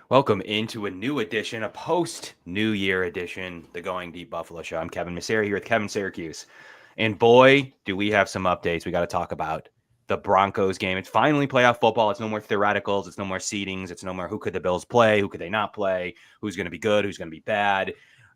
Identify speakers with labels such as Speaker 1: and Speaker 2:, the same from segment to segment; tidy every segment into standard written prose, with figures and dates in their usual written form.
Speaker 1: Welcome into a new edition, a post-New Year edition, the Going Deep Buffalo Show. I'm Kevin Massare here with Kevin Syracuse. And boy, do we have some updates we got to talk about. The Broncos game. It's finally playoff football. It's no more theoreticals. It's no more seedings. It's no more who could the Bills play, who could they not play, who's going to be good, who's going to be bad.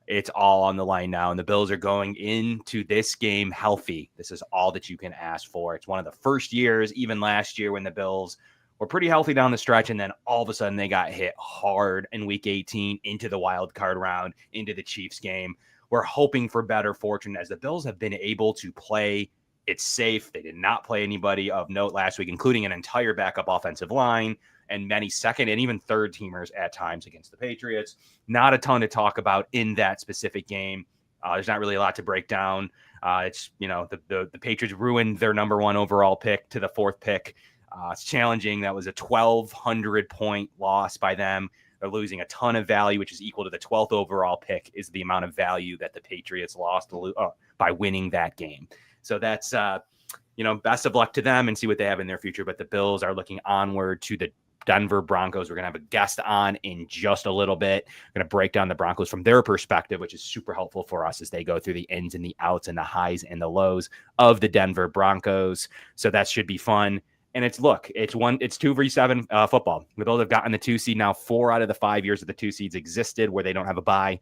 Speaker 1: It's all on the line now, and the Bills are going into this game healthy. This is all that you can ask for. It's one of the first years, even last year when the Bills were pretty healthy down the stretch, and then all of a sudden they got hit hard in Week 18 into the wild card round, into the Chiefs game. We're hoping for better fortune as the Bills have been able to play it safe. They did not play anybody of note last week, including an entire backup offensive line and many second and even third teamers at times against the Patriots. Not a ton to talk about in that specific game. There's not really a lot to break down. It's, the Patriots ruined their number one overall pick to the fourth pick. It's challenging. That was a 1,200 point loss by them. They're losing a ton of value, which is equal to the 12th overall pick is the amount of value that the Patriots lost by winning that game. So that's, best of luck to them and see what they have in their future. But the Bills are looking onward to the Denver Broncos. We're going to have a guest on in just a little bit. We're going to break down the Broncos from their perspective, which is super helpful for us as they go through the ins and the outs and the highs and the lows of the Denver Broncos. So that should be fun. And it's 2v7 football. The Bills have gotten the 2 seed now 4 out of the 5 years that the 2 seeds existed where they don't have a bye.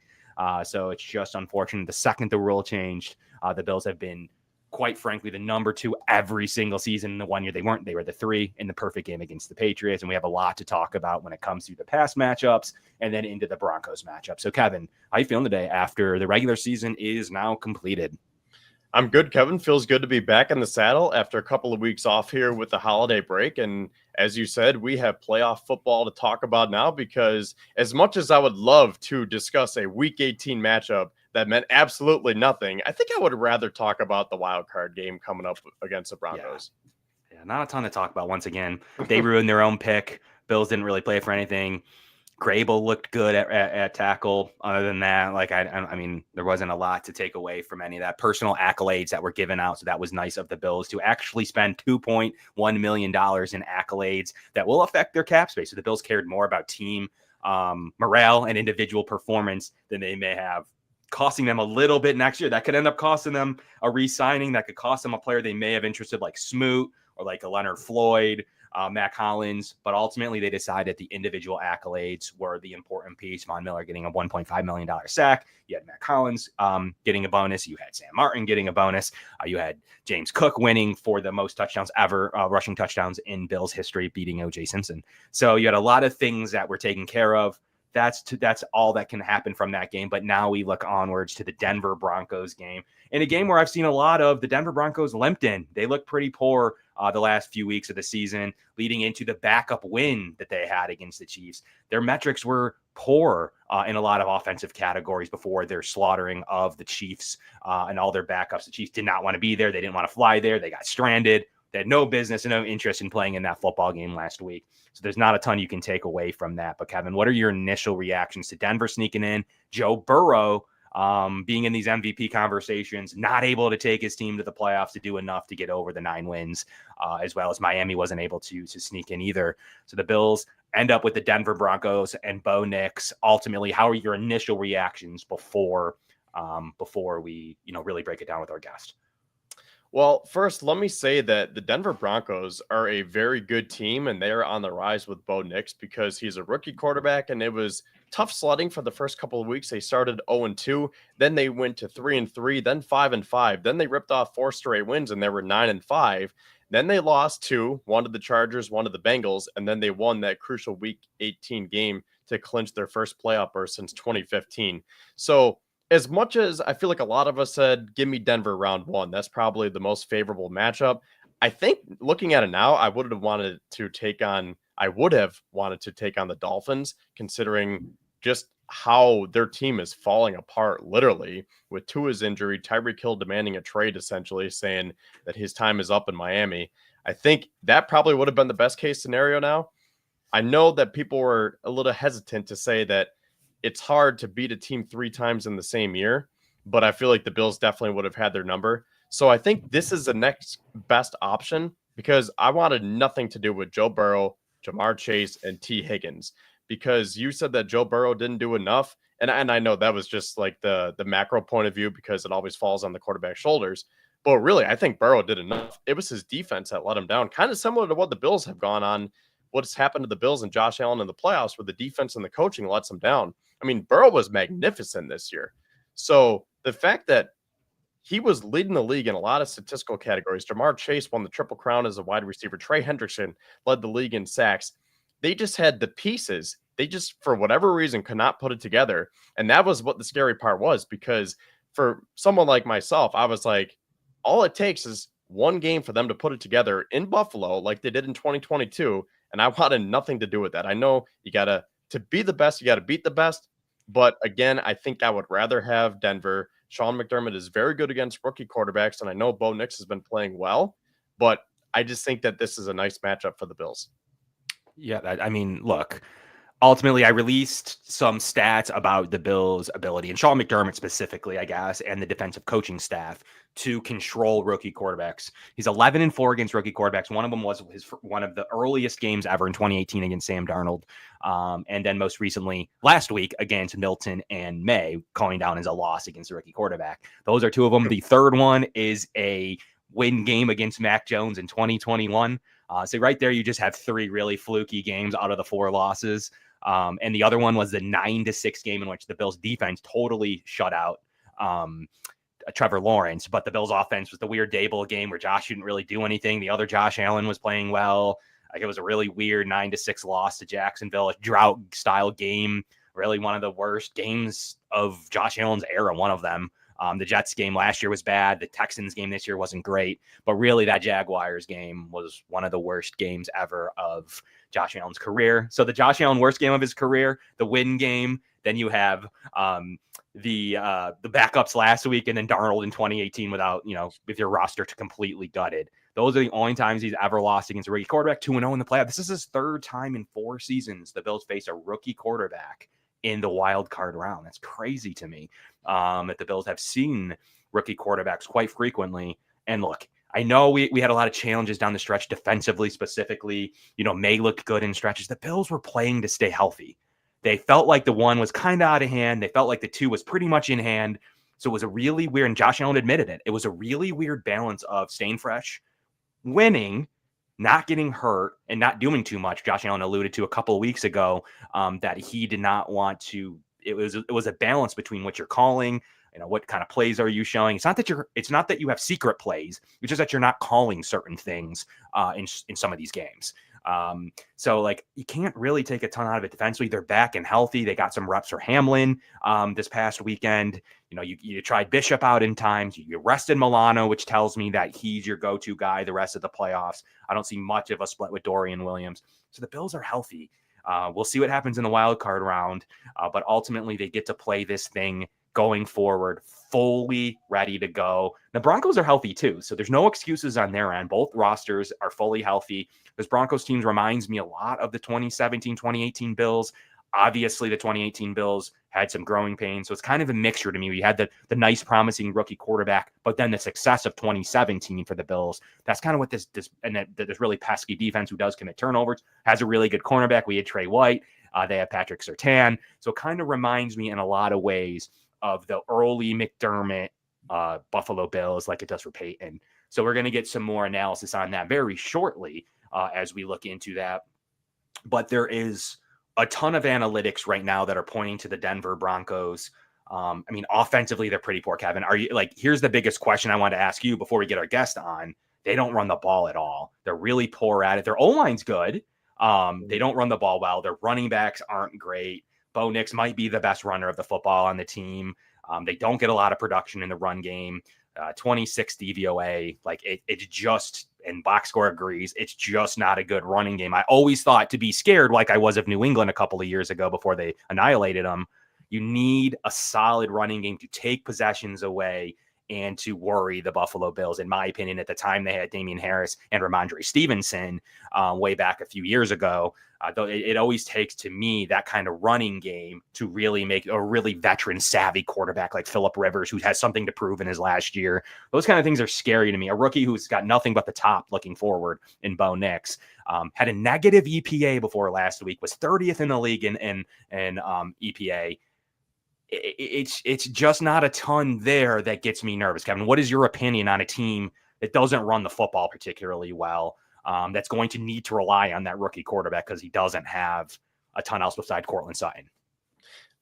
Speaker 1: So it's just unfortunate. The second the rule changed, the Bills have been, quite frankly, the number 2 every single season. In the 1 year they weren't, they were the 3 in the perfect game against the Patriots. And we have a lot to talk about when it comes to the past matchups and then into the Broncos matchup. So Kevin, how you feeling today after the regular season is now completed?
Speaker 2: I'm good, Kevin. Feels good to be back in the saddle after a couple of weeks off here with the holiday break. And as you said, we have playoff football to talk about now because as much as I would love to discuss a Week 18 matchup that meant absolutely nothing, I think I would rather talk about the wild card game coming up against the Broncos.
Speaker 1: Yeah, not a ton to talk about. Once again, they ruined their own pick. Bills didn't really play for anything. Grable looked good at tackle. Other than that, I mean, there wasn't a lot to take away from any of that. Personal accolades that were given out, so that was nice of the Bills to actually spend $2.1 million in accolades that will affect their cap space. So the Bills cared more about team morale and individual performance than they may have, costing them a little bit next year. That could end up costing them a re-signing. That could cost them a player they may have interested, like Smoot or like a Leonard Floyd. Matt Collins, but ultimately they decided the individual accolades were the important piece. Von Miller getting a $1.5 million sack. You had Matt Collins getting a bonus. You had Sam Martin getting a bonus. You had James Cook winning for the most touchdowns ever, rushing touchdowns in Bills history, beating O.J. Simpson. So you had a lot of things that were taken care of. That's all that can happen from that game. But now we look onwards to the Denver Broncos game. In a game where I've seen a lot of the Denver Broncos limped in. They look pretty poor the last few weeks of the season, leading into the backup win that they had against the Chiefs. Their metrics were poor in a lot of offensive categories before their slaughtering of the Chiefs and all their backups. The Chiefs did not want to be there. They didn't want to fly there. They got stranded. They had no business and no interest in playing in that football game last week. So there's not a ton you can take away from that. But Kevin, what are your initial reactions to Denver sneaking in? Joe Burrow being in these MVP conversations, not able to take his team to the playoffs to do enough to get over the 9 wins, as well as Miami wasn't able to sneak in either. So the Bills end up with the Denver Broncos and Bo Nix. Ultimately, how are your initial reactions before we really break it down with our guest?
Speaker 2: Well, first, let me say that the Denver Broncos are a very good team, and they are on the rise with Bo Nix because he's a rookie quarterback, and it was tough sledding for the first couple of weeks. They started 0-2, then they went to 3-3, then 5-5, then they ripped off 4 straight wins, and they were 9-5. Then they lost 2, one to the Chargers, one to the Bengals, and then they won that crucial Week 18 game to clinch their first playoff berth since 2015. So as much as I feel like a lot of us said, give me Denver round 1, that's probably the most favorable matchup. I think looking at it now, I would have wanted to take on the Dolphins, considering just how their team is falling apart, literally, with Tua's injury, Tyreek Hill demanding a trade, essentially saying that his time is up in Miami. I think that probably would have been the best case scenario now. I know that people were a little hesitant to say that it's hard to beat a team 3 times in the same year, but I feel like the Bills definitely would have had their number. So I think this is the next best option because I wanted nothing to do with Joe Burrow, Jamar Chase, and T. Higgins because you said that Joe Burrow didn't do enough. And I know that was just like the macro point of view because it always falls on the quarterback's shoulders. But really, I think Burrow did enough. It was his defense that let him down, kind of similar to what the Bills have gone on, what's happened to the Bills and Josh Allen in the playoffs, where the defense and the coaching lets them down. I mean, Burrow was magnificent this year. So the fact that he was leading the league in a lot of statistical categories. Jamar Chase won the Triple Crown as a wide receiver. Trey Hendrickson led the league in sacks. They just had the pieces. They just, for whatever reason, could not put it together. And that was what the scary part was, because for someone like myself, I was like, all it takes is one game for them to put it together in Buffalo like they did in 2022. And I wanted nothing to do with that. I know you got to be the best, you got to beat the best. But again, I think I would rather have Denver. Sean McDermott is very good against rookie quarterbacks, and I know Bo Nix has been playing well, but I just think that this is a nice matchup for the Bills.
Speaker 1: Yeah, I mean, look, ultimately, I released some stats about the Bills' ability, and Sean McDermott specifically, I guess, and the defensive coaching staff to control rookie quarterbacks. He's 11-4 against rookie quarterbacks. One of them was one of the earliest games ever in 2018 against Sam Darnold. And then most recently, last week, against Milton and May, calling down as a loss against a rookie quarterback. Those are two of them. The third one is a win game against Mac Jones in 2021. So right there, you just have three really fluky games out of the four losses. And the other one was the 9-6 game in which the Bills defense totally shut out Trevor Lawrence, but the Bills offense was the weird Dable game where Josh didn't really do anything. The other Josh Allen was playing well. Like, it was a really weird 9-6 loss to Jacksonville, a drought style game, really one of the worst games of Josh Allen's era, one of them. The Jets game last year was bad. The Texans game this year wasn't great, but really that Jaguars game was one of the worst games ever of Josh Allen's career. So the Josh Allen worst game of his career, the win game. Then you have the backups last week, and then Darnold in 2018 without, with your roster to completely gutted. Those are the only times he's ever lost against a rookie quarterback. 2-0 in the playoffs. This is his third time in 4 seasons the Bills face a rookie quarterback in the wild card round. That's crazy to me. That the Bills have seen rookie quarterbacks quite frequently. And look, I know we had a lot of challenges down the stretch defensively, specifically. May looked good in stretches. The Bills were playing to stay healthy. They felt like the 1 was kind of out of hand. They felt like the 2 was pretty much in hand. So it was a really weird, and Josh Allen admitted it. It was a really weird balance of staying fresh, winning, not getting hurt, and not doing too much. Josh Allen alluded to a couple of weeks ago that he did not want to. It was a balance between what you're calling, what kind of plays are you showing. It's not that you have secret plays. It's just that you're not calling certain things in some of these games. So like, you can't really take a ton out of it defensively. They're back and healthy. They got some reps for Hamlin this past weekend. You tried Bishop out in times. You rested Milano, which tells me that he's your go-to guy the rest of the playoffs. I don't see much of a split with Dorian Williams. So the Bills are healthy. We'll see what happens in the wild card round, but ultimately they get to play this thing going forward, fully ready to go. The Broncos are healthy too, so there's no excuses on their end. Both rosters are fully healthy. This Broncos team reminds me a lot of the 2017, 2018 Bills. Obviously, the 2018 Bills had some growing pains, so it's kind of a mixture to me. We had the nice, promising rookie quarterback, but then the success of 2017 for the Bills. That's kind of what this really pesky defense who does commit turnovers, has a really good cornerback. We had Trey White. They have Patrick Surtain. So it kind of reminds me in a lot of ways of the early McDermott Buffalo Bills, like it does for Peyton. So we're going to get some more analysis on that very shortly as we look into that. But there is a ton of analytics right now that are pointing to the Denver Broncos. Offensively, they're pretty poor, Kevin. Here's the biggest question I want to ask you before we get our guest on. They don't run the ball at all. They're really poor at it. Their O-line's good. They don't run the ball well. Their running backs aren't great. Bo Nix might be the best runner of the football on the team. They don't get a lot of production in the run game. 26 DVOA, it's just, and box score agrees, it's just not a good running game. I always thought, to be scared like I was of New England a couple of years ago before they annihilated them, you need a solid running game to take possessions away and to worry the Buffalo Bills. In my opinion, at the time they had Damian Harris and Ramondre Stevenson way back a few years ago. Though it always takes, to me, that kind of running game to really make a really veteran savvy quarterback like Phillip Rivers, who has something to prove in his last year. Those kind of things are scary to me. A rookie who's got nothing but the top looking forward in Bo Nix, had a negative EPA before last week, was 30th in the league in EPA. It's just not a ton there that gets me nervous. Kevin, what is your opinion on a team that doesn't run the football particularly well, that's going to need to rely on that rookie quarterback because he doesn't have a ton else beside Cortland Sutton?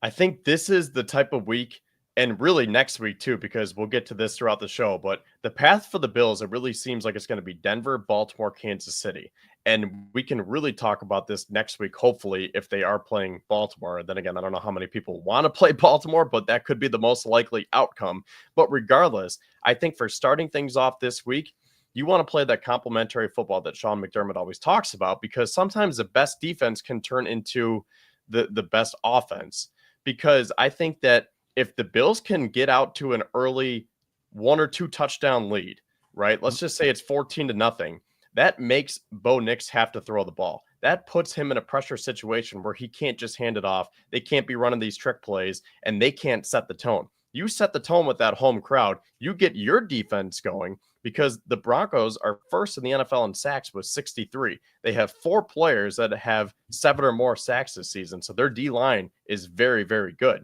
Speaker 2: I think this is the type of week, and really next week too, because we'll get to this throughout the show, but the path for the Bills, it really seems like it's going to be Denver, Baltimore, Kansas City. And we can really talk about this next week, hopefully, if they are playing Baltimore. Then again, I don't know how many people want to play Baltimore, but that could be the most likely outcome. But regardless, I think for starting things off this week, you want to play that complementary football that Sean McDermott always talks about, because sometimes the best defense can turn into the best offense. Because I think that if the Bills can get out to an early 1 or 2 touchdown lead, right? Let's just say it's 14-0. That makes Bo Nix have to throw the ball. That puts him in a pressure situation where he can't just hand it off. They can't be running these trick plays, and they can't set the tone. You set the tone with that home crowd. You get your defense going, because the Broncos are first in the NFL in sacks with 63. They have 4 players that have 7 or more sacks this season. So their D-line is very, very good.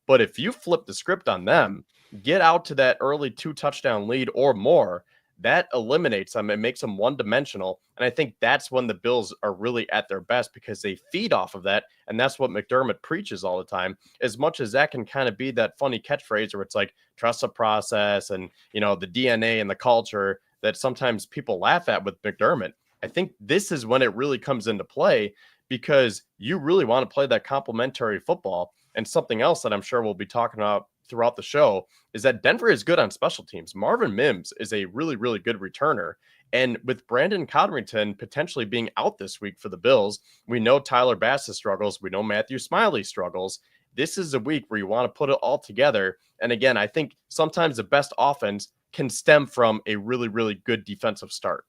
Speaker 2: But if you flip the script on them, get out to that early 2 touchdown lead or more, that eliminates them and makes them one-dimensional. And I think that's when the Bills are really at their best, because they feed off of that. And that's what McDermott preaches all the time. As much as that can kind of be that funny catchphrase where it's like, trust the process and, you know, the DNA and the culture that sometimes people laugh at with McDermott, I think this is when it really comes into play, because you really want to play that complementary football. And something else that I'm sure we'll be talking about throughout the show is that Denver is good on special teams. Marvin Mims is a really, really good returner. And with Brandon Codrington potentially being out this week for the Bills, we know Tyler Bassett struggles. We know Matthew Smiley struggles. This is a week where you want to put it all together. And again, I think sometimes the best offense can stem from a really, really good defensive start.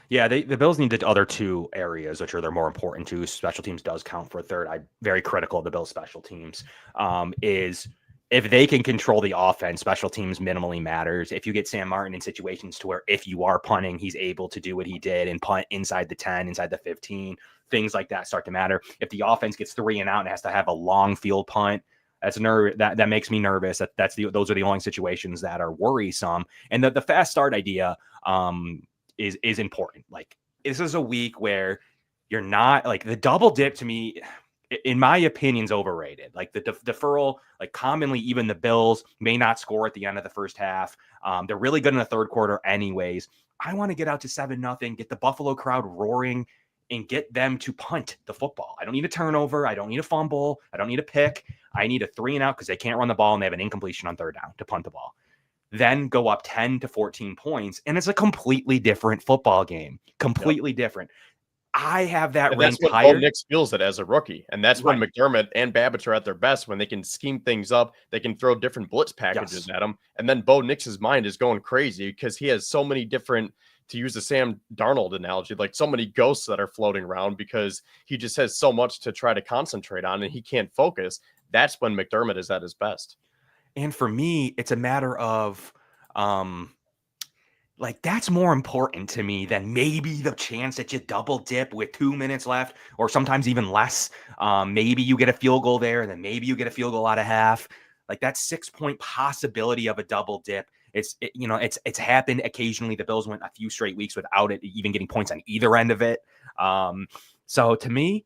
Speaker 1: Yeah, the Bills need the other 2 areas, which are they're more important to. Special teams does count for a third. I'm very critical of the Bills' special teams. Is if they can control the offense, special teams minimally matters. If you get Sam Martin in situations to where if you are punting, he's able to do what he did and punt inside the 10, inside the 15, things like that start to matter. If the offense gets 3 and out and has to have a long field punt, that makes me nervous. Those are the only situations that are worrisome. And the fast start idea is important. Like, this is a week where you're not, like, the double dip to me, in my opinion, is overrated. Like the deferral, like commonly even the Bills may not score at the end of the first half. They're really good in the third quarter anyways. I want to get out to 7-0, get the Buffalo crowd roaring, and get them to punt the football. I don't need a turnover. I don't need a fumble. I don't need a pick. I need a 3 and out because they can't run the ball and they have an incompletion on third down to punt the ball. Then go up 10 to 14 points, and it's a completely different football game. Completely different. I have that ranked higher.
Speaker 2: That's what Bo Nix feels it as a rookie. And that's when McDermott and Babbitt are at their best, when they can scheme things up. They can throw different blitz packages at them. And then Bo Nix's mind is going crazy because he has so many different, to use the Sam Darnold analogy, like so many ghosts that are floating around because he just has so much to try to concentrate on and he can't focus. That's when McDermott is at his best.
Speaker 1: And for me, it's a matter of, like, that's more important to me than maybe the chance that you double dip with 2 minutes left, or sometimes even less. Maybe you get a field goal there, and then maybe you get a field goal out of half. Like, that 6-point possibility of a double dip. It's happened occasionally. The Bills went a few straight weeks without it even getting points on either end of it. So to me,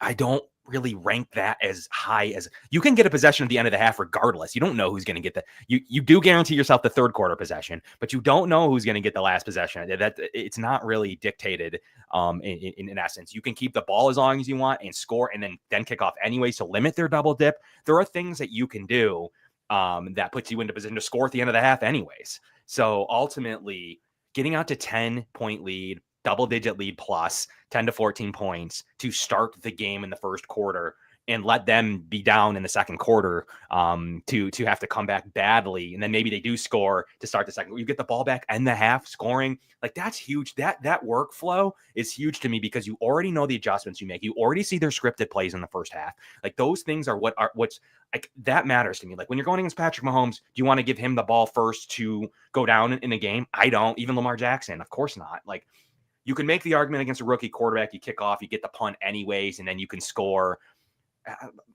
Speaker 1: I don't really rank that as high as you can get a possession at the end of the half regardless. You don't know who's going to get the you do guarantee yourself the third quarter possession, but you don't know who's going to get the last possession. That it's not really dictated in essence. You can keep the ball as long as you want and score and then kick off anyway, so limit their double dip. There are things that you can do that puts you into position to score at the end of the half anyways. So ultimately, getting out to 10-point lead, double-digit lead plus 10 to 14 points to start the game in the first quarter and let them be down in the second quarter to have to come back badly. And then maybe they do score to start the second. You get the ball back and the half scoring. Like, that's huge. That workflow is huge to me because you already know the adjustments you make. You already see their scripted plays in the first half. Like, those things are what's like, that matters to me. Like, when you're going against Patrick Mahomes, do you want to give him the ball first to go down in a game? I don't. Even Lamar Jackson, of course not. Like, you can make the argument against a rookie quarterback. You kick off, you get the punt anyways, and then you can score.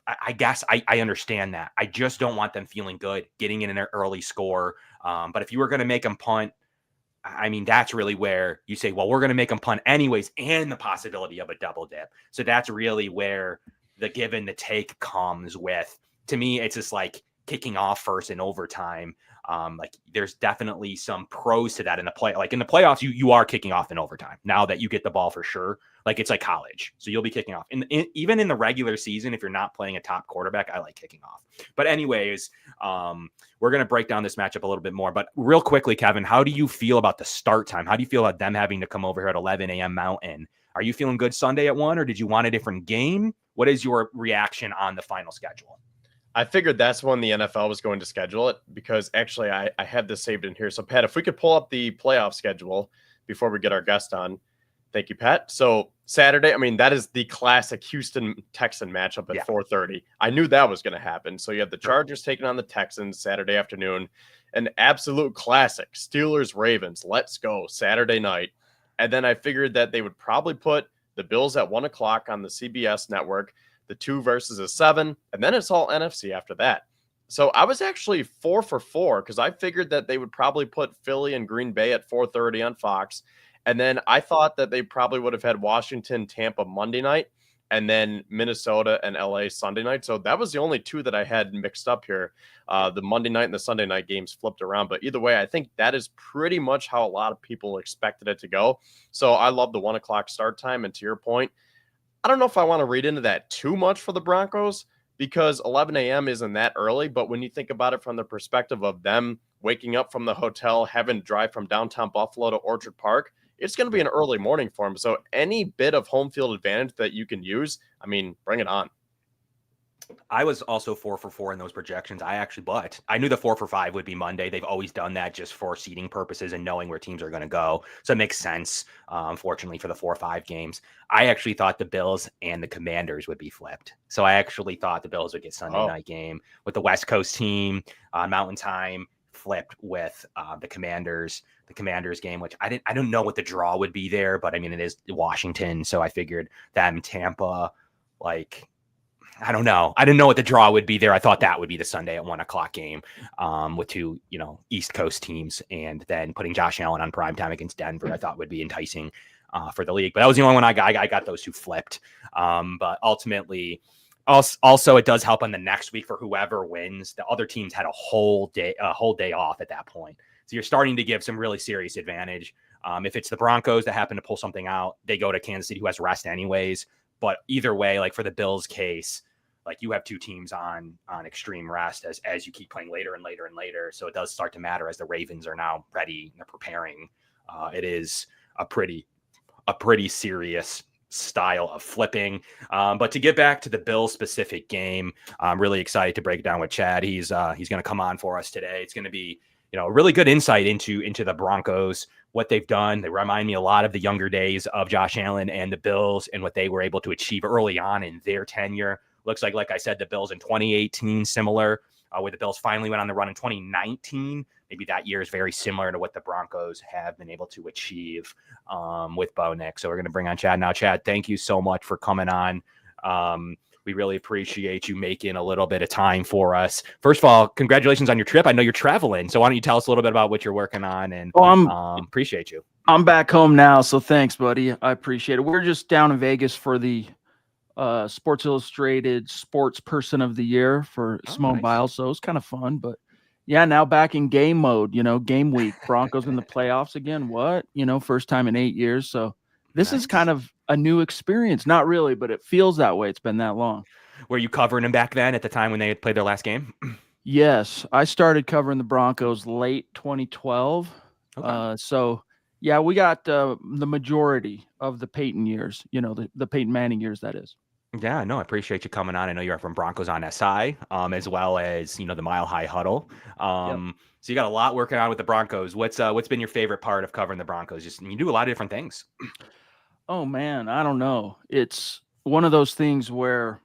Speaker 1: I guess I understand that. I just don't want them feeling good getting in an early score. But if you were going to make them punt, I mean, that's really where you say, well, we're going to make them punt anyways, and the possibility of a double dip. So that's really where the give and the take comes with. To me, it's just like kicking off first in overtime. Like, there's definitely some pros to that in the play. Like, in the playoffs, you are kicking off in overtime now that you get the ball for sure. Like, it's like college. So you'll be kicking off. Even in the regular season, if you're not playing a top quarterback, I like kicking off. But anyways, we're going to break down this matchup a little bit more. But real quickly, Kevin, how do you feel about the start time? How do you feel about them having to come over here at 11 a.m. Mountain? Are you feeling good Sunday at 1, or did you want a different game? What is your reaction on the final schedule?
Speaker 2: I figured that's when the NFL was going to schedule it, because actually I have this saved in here. So, Pat, if we could pull up the playoff schedule before we get our guest on. Thank you, Pat. So Saturday, I mean, that is the classic Houston-Texan matchup at 4:30. I knew that was going to happen. So you have the Chargers taking on the Texans Saturday afternoon. An absolute classic, Steelers-Ravens. Let's go, Saturday night. And then I figured that they would probably put the Bills at 1 o'clock on the CBS network, the 2 versus a 7, and then it's all NFC after that. So I was actually 4 for 4 because I figured that they would probably put Philly and Green Bay at 4:30 on Fox. And then I thought that they probably would have had Washington, Tampa Monday night, and then Minnesota and LA Sunday night. So that was the only 2 that I had mixed up here. The Monday night and the Sunday night games flipped around. But either way, I think that is pretty much how a lot of people expected it to go. So I love the 1 o'clock start time. And to your point, I don't know if I want to read into that too much for the Broncos, because 11 a.m. isn't that early. But when you think about it from the perspective of them waking up from the hotel, having to drive from downtown Buffalo to Orchard Park, it's going to be an early morning for them. So any bit of home field advantage that you can use, I mean, bring it on.
Speaker 1: I was also 4 for 4 in those projections. But I knew the 4 for 5 would be Monday. They've always done that just for seeding purposes and knowing where teams are going to go. So it makes sense, unfortunately, for the 4-5 games. I actually thought the Bills and the Commanders would be flipped. So I actually thought the Bills would get Sunday night game with the West Coast team on Mountain Time, flipped with the Commanders game, which I don't know what the draw would be there, but I mean, it is Washington. So I figured them, Tampa, like, I don't know. I didn't know what the draw would be there. I thought that would be the Sunday at 1 o'clock game with 2, East Coast teams, and then putting Josh Allen on primetime against Denver, I thought would be enticing for the league. But that was the only one I got those 2 flipped. But ultimately, also, it does help on the next week for whoever wins. The other teams had a whole day off at that point. So you're starting to give some really serious advantage. If it's the Broncos that happen to pull something out, they go to Kansas City, who has rest anyways. But either way, like for the Bills case, like you have 2 teams on extreme rest as you keep playing later and later and later. So it does start to matter as the Ravens are now ready and they're preparing. It is a pretty serious style of flipping. But to get back to the Bills specific game, I'm really excited to break it down with Chad. He's going to come on for us today. It's going to be, a really good insight into the Broncos, what they've done. They remind me a lot of the younger days of Josh Allen and the Bills and what they were able to achieve early on in their tenure. Looks like I said, the Bills in 2018, similar, where the Bills finally went on the run in 2019. Maybe that year is very similar to what the Broncos have been able to achieve with Bo Nix. So we're going to bring on Chad now. Chad, thank you so much for coming on. We really appreciate you making a little bit of time for us. First of all, congratulations on your trip. I know you're traveling, so why don't you tell us a little bit about what you're working on? And appreciate you.
Speaker 3: I'm back home now, so thanks, buddy. I appreciate it. We're just down in Vegas for the Sports Illustrated Sports Person of the Year for Simone Biles, so it's kind of fun. But yeah, now back in game mode. Game week. Broncos in the playoffs again. What? First time in 8 years. So this is kind of a new experience. Not really, but it feels that way. It's been that long.
Speaker 1: Were you covering them back then at the time when they had played their last game?
Speaker 3: Yes, I started covering the Broncos late 2012. Okay. So yeah, we got the majority of the Peyton years. The Peyton Manning years, that is.
Speaker 1: Yeah, no, I appreciate you coming on. I know you're from Broncos on SI, as well as the Mile High Huddle.
Speaker 3: Yep.
Speaker 1: So you got a lot working on with the Broncos. What's been your favorite part of covering the Broncos? Just you do a lot of different things.
Speaker 3: Oh man, I don't know. It's one of those things where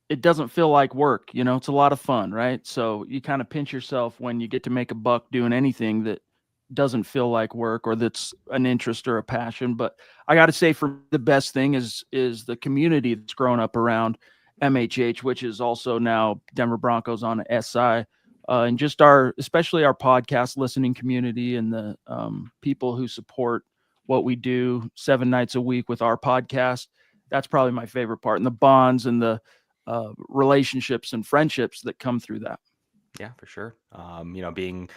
Speaker 3: it doesn't feel like work. It's a lot of fun, right? So you kind of pinch yourself when you get to make a buck doing anything that doesn't feel like work or that's an interest or a passion. But I got to say, for the best thing is the community that's grown up around MHH, which is also now Denver Broncos on SI, and just especially our podcast listening community and the people who support what we do 7 nights a week with our podcast. That's probably my favorite part, and the bonds and the relationships and friendships that come through that.
Speaker 1: Yeah, for sure. Having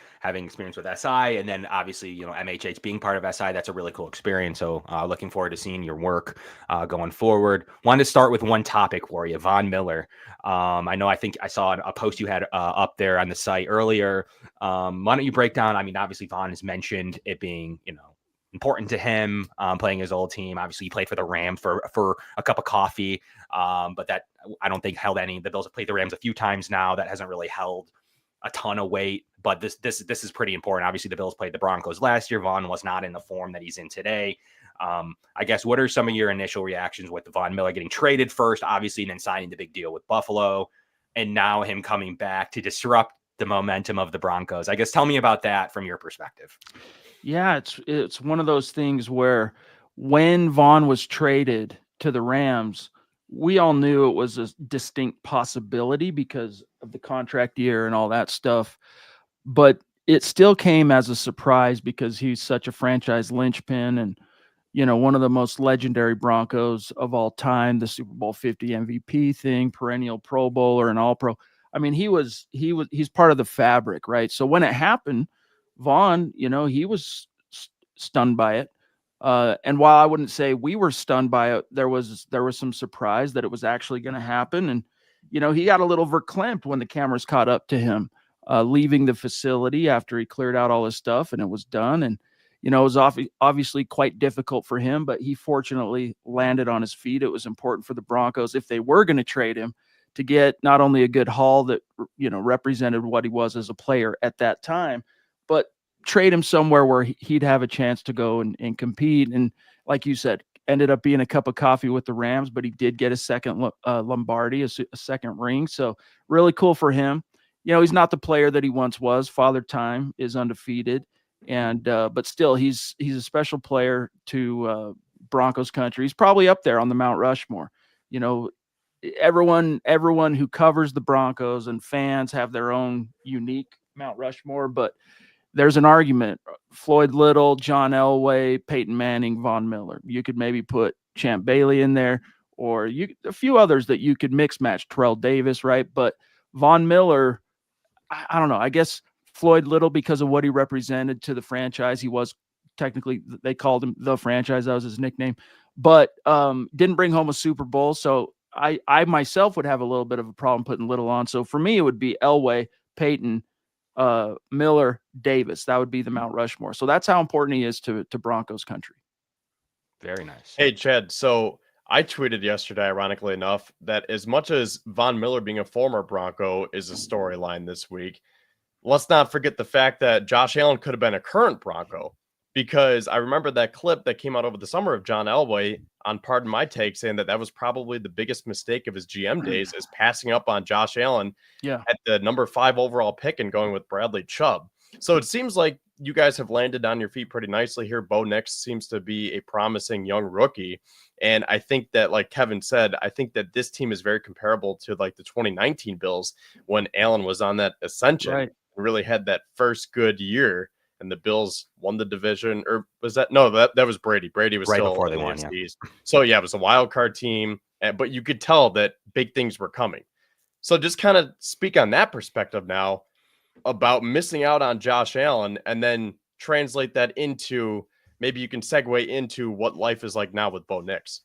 Speaker 1: experience with SI, and then obviously, MHH being part of SI, that's a really cool experience. So looking forward to seeing your work going forward. Wanted to start with one topic for you, Von Miller. I think I saw a post you had up there on the site earlier. Why don't you break down? I mean, obviously Von has mentioned it being, important to him, playing his old team. Obviously, he played for the Rams for a cup of coffee, but that I don't think held any. The Bills have played the Rams a few times now. That hasn't really held a ton of weight, but this is pretty important. Obviously, the Bills played the Broncos last year. Von was not in the form that he's in today. I guess, what are some of your initial reactions with Von Miller getting traded first, obviously, and then signing the big deal with Buffalo, and now him coming back to disrupt the momentum of the Broncos? I guess tell me about that from your perspective.
Speaker 3: Yeah, it's one of those things where when Von was traded to the Rams, we all knew it was a distinct possibility because of the contract year and all that stuff. But it still came as a surprise because he's such a franchise linchpin and, one of the most legendary Broncos of all time, the Super Bowl 50 MVP thing, perennial Pro Bowler and All Pro. I mean, he's part of the fabric, right? So when it happened, Von, he was stunned by it. And while I wouldn't say we were stunned by it, there was some surprise that it was actually going to happen. And, he got a little verklempt when the cameras caught up to him leaving the facility after he cleared out all his stuff and it was done. And, it was obviously quite difficult for him, but he fortunately landed on his feet. It was important for the Broncos, if they were going to trade him, to get not only a good haul that, represented what he was as a player at that time, but trade him somewhere where he'd have a chance to go and compete. And like you said, ended up being a cup of coffee with the Rams, but he did get a second Lombardi, a second ring. So really cool for him. He's not the player that he once was. Father Time is undefeated. And but still, he's a special player to Broncos country. He's probably up there on the Mount Rushmore. Everyone who covers the Broncos and fans have their own unique Mount Rushmore, but there's an argument: Floyd Little, John Elway, Peyton Manning, Von Miller. You could maybe put Champ Bailey in there, or a few others that you could mix match. Terrell Davis, right? But Von Miller, I don't know. I guess Floyd Little, because of what he represented to the franchise, he was technically, they called him the franchise. That was his nickname, but didn't bring home a Super Bowl. So I myself would have a little bit of a problem putting Little on. So for me, it would be Elway, Peyton, Miller, Davis. That would be the Mount Rushmore. So that's how important he is to Broncos country.
Speaker 1: Very nice.
Speaker 2: Hey, Chad. So I tweeted yesterday, ironically enough, that as much as Von Miller being a former Bronco is a storyline this week, let's not forget the fact that Josh Allen could have been a current Bronco, because I remember that clip that came out over the summer of John Elway on Pardon My Take saying that was probably the biggest mistake of his GM days, is passing up on Josh Allen at the number 5 overall pick and going with Bradley Chubb. So it seems like you guys have landed on your feet pretty nicely here. Bo Nix seems to be a promising young rookie. And I think that, like Kevin said, I think that this team is very comparable to like the 2019 Bills when Allen was on that ascension,
Speaker 3: Right.
Speaker 2: Really had that first good year. And the Bills won the division, or was that? No, that was Brady. Brady was
Speaker 1: right
Speaker 2: still
Speaker 1: before they
Speaker 2: in the
Speaker 1: won.
Speaker 2: AFC.
Speaker 1: Yeah.
Speaker 2: So yeah, it was a wild card team, but you could tell that big things were coming. So just kind of speak on that perspective now about missing out on Josh Allen, and then translate that into, maybe you can segue into what life is like now with Bo Nix.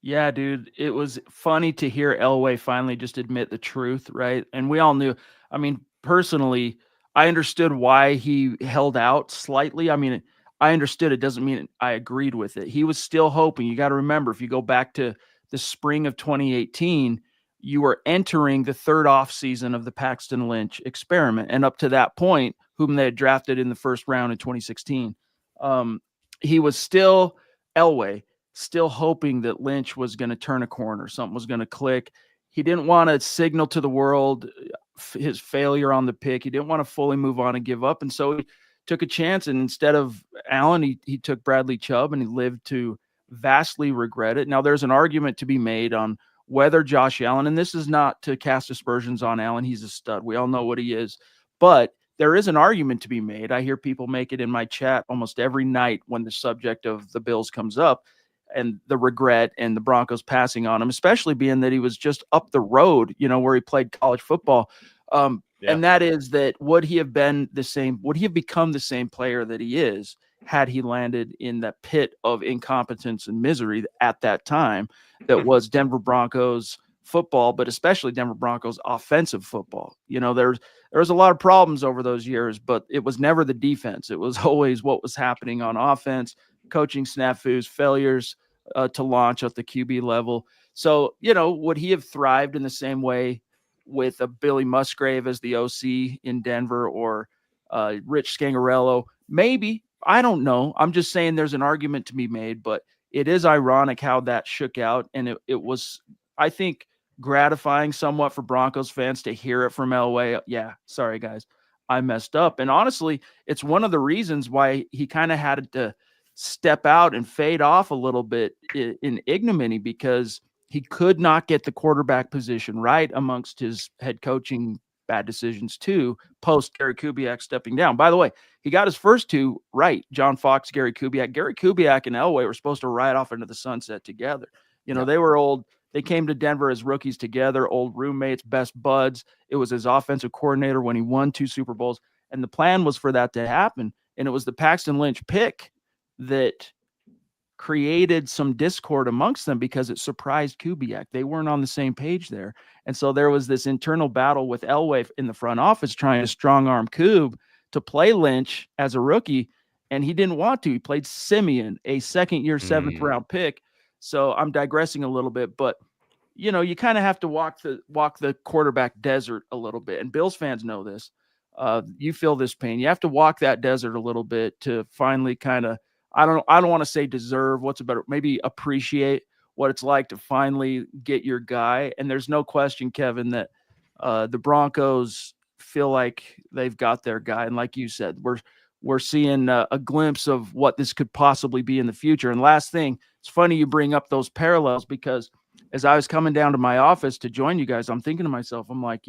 Speaker 3: Yeah, dude, it was funny to hear Elway finally just admit the truth, right? And we all knew. I mean, personally, I understood why he held out slightly. I mean, I understood. It doesn't mean I agreed with it. He was still hoping. You got to remember, if you go back to the spring of 2018, you were entering the third off season of the Paxton Lynch experiment. And up to that point, whom they had drafted in the first round in 2016, he was still Elway, still hoping that Lynch was going to turn a corner. Something was going to click. He didn't want to signal to the world his failure on the pick. He didn't want to fully move on and give up. And so he took a chance. And instead of Allen, he took Bradley Chubb, and he lived to vastly regret it. Now, there's an argument to be made on whether Josh Allen, and this is not to cast aspersions on Allen, he's a stud. We all know what he is. But there is an argument to be made. I hear people make it in my chat almost every night when the subject of the Bills comes up, and the regret and the Broncos passing on him, especially being that he was just up the road, where he played college football. And that is that would he have become the same player that he is had he landed in that pit of incompetence and misery at that time that was Denver Broncos football, but especially Denver Broncos offensive football. There was a lot of problems over those years, but it was never the defense. It was always what was happening on offense, coaching snafus, failures to launch at the QB level. So, would he have thrived in the same way with a Billy Musgrave as the OC in Denver, or Rich Scangarello? Maybe. I don't know. I'm just saying there's an argument to be made, but it is ironic how that shook out. And it was, I think, gratifying somewhat for Broncos fans to hear it from Elway. Yeah, sorry, guys, I messed up. And honestly, it's one of the reasons why he kind of had to step out and fade off a little bit in ignominy, because he could not get the quarterback position right amongst his head coaching bad decisions too, post Gary Kubiak stepping down. By the way, he got his first two right. John Fox, Gary Kubiak. Gary Kubiak and Elway were supposed to ride off into the sunset together. They were old. They came to Denver as rookies together, old roommates, best buds. It was his offensive coordinator when he won 2 Super Bowls. And the plan was for that to happen. And it was the Paxton Lynch pick that created some discord amongst them because it surprised Kubiak. They weren't on the same page there. And so there was this internal battle with Elway in the front office trying to strong-arm Kube to play Lynch as a rookie, and he didn't want to. He played Simeon, a second-year, seventh-round pick. So I'm digressing a little bit, but you kind of have to walk the quarterback desert a little bit. And Bills fans know this. You feel this pain. You have to walk that desert a little bit to finally kind of, I don't want to say deserve, what's a better, maybe appreciate what it's like to finally get your guy. And there's no question, Kevin, that the Broncos feel like they've got their guy. And like you said, we're seeing a glimpse of what this could possibly be in the future. And last thing, it's funny you bring up those parallels, because as I was coming down to my office to join you guys, I'm thinking to myself, I'm like,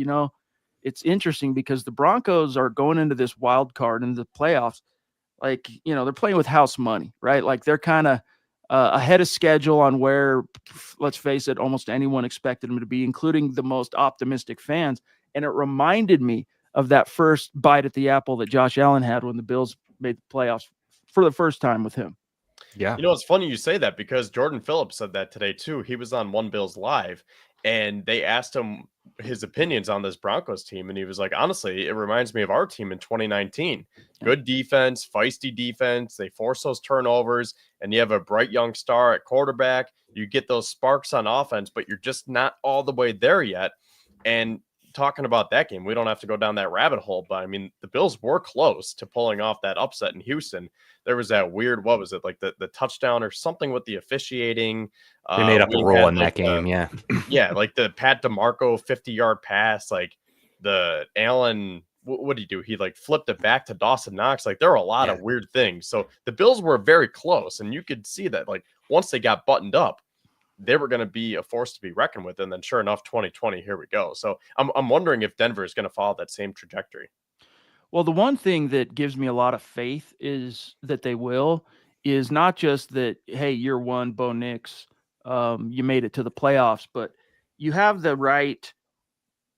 Speaker 3: it's interesting because the Broncos are going into this wild card into the playoffs. Like, they're playing with house money, right? Like they're kind of ahead of schedule on where, let's face it, almost anyone expected them to be, including the most optimistic fans. And it reminded me of that first bite at the apple that Josh Allen had when the Bills made the playoffs for the first time with him.
Speaker 1: Yeah.
Speaker 2: It's funny you say that, because Jordan Phillips said that today too. He was on One Bills Live, and they asked him his opinions on this Broncos team. And he was like, honestly, it reminds me of our team in 2019. Good defense, feisty defense. They force those turnovers, and you have a bright young star at quarterback. You get those sparks on offense, but you're just not all the way there yet. And talking about that game, we don't have to go down that rabbit hole, but I mean, the Bills were close to pulling off that upset in Houston. There was that weird, what was it, like the touchdown or something with the officiating.
Speaker 1: They made up a rule in that game, yeah.
Speaker 2: Yeah, like the Pat DeMarco 50-yard pass, like the Allen, what did he do? He like flipped it back to Dawson Knox. Like there were a lot of weird things. So the Bills were very close, and you could see that like once they got buttoned up, they were going to be a force to be reckoned with. And then sure enough, 2020, here we go. So I'm wondering if Denver is going to follow that same trajectory.
Speaker 3: Well, the one thing that gives me a lot of faith is that they will, is not just that, hey, year one, Bo Nix, you made it to the playoffs, but you have the right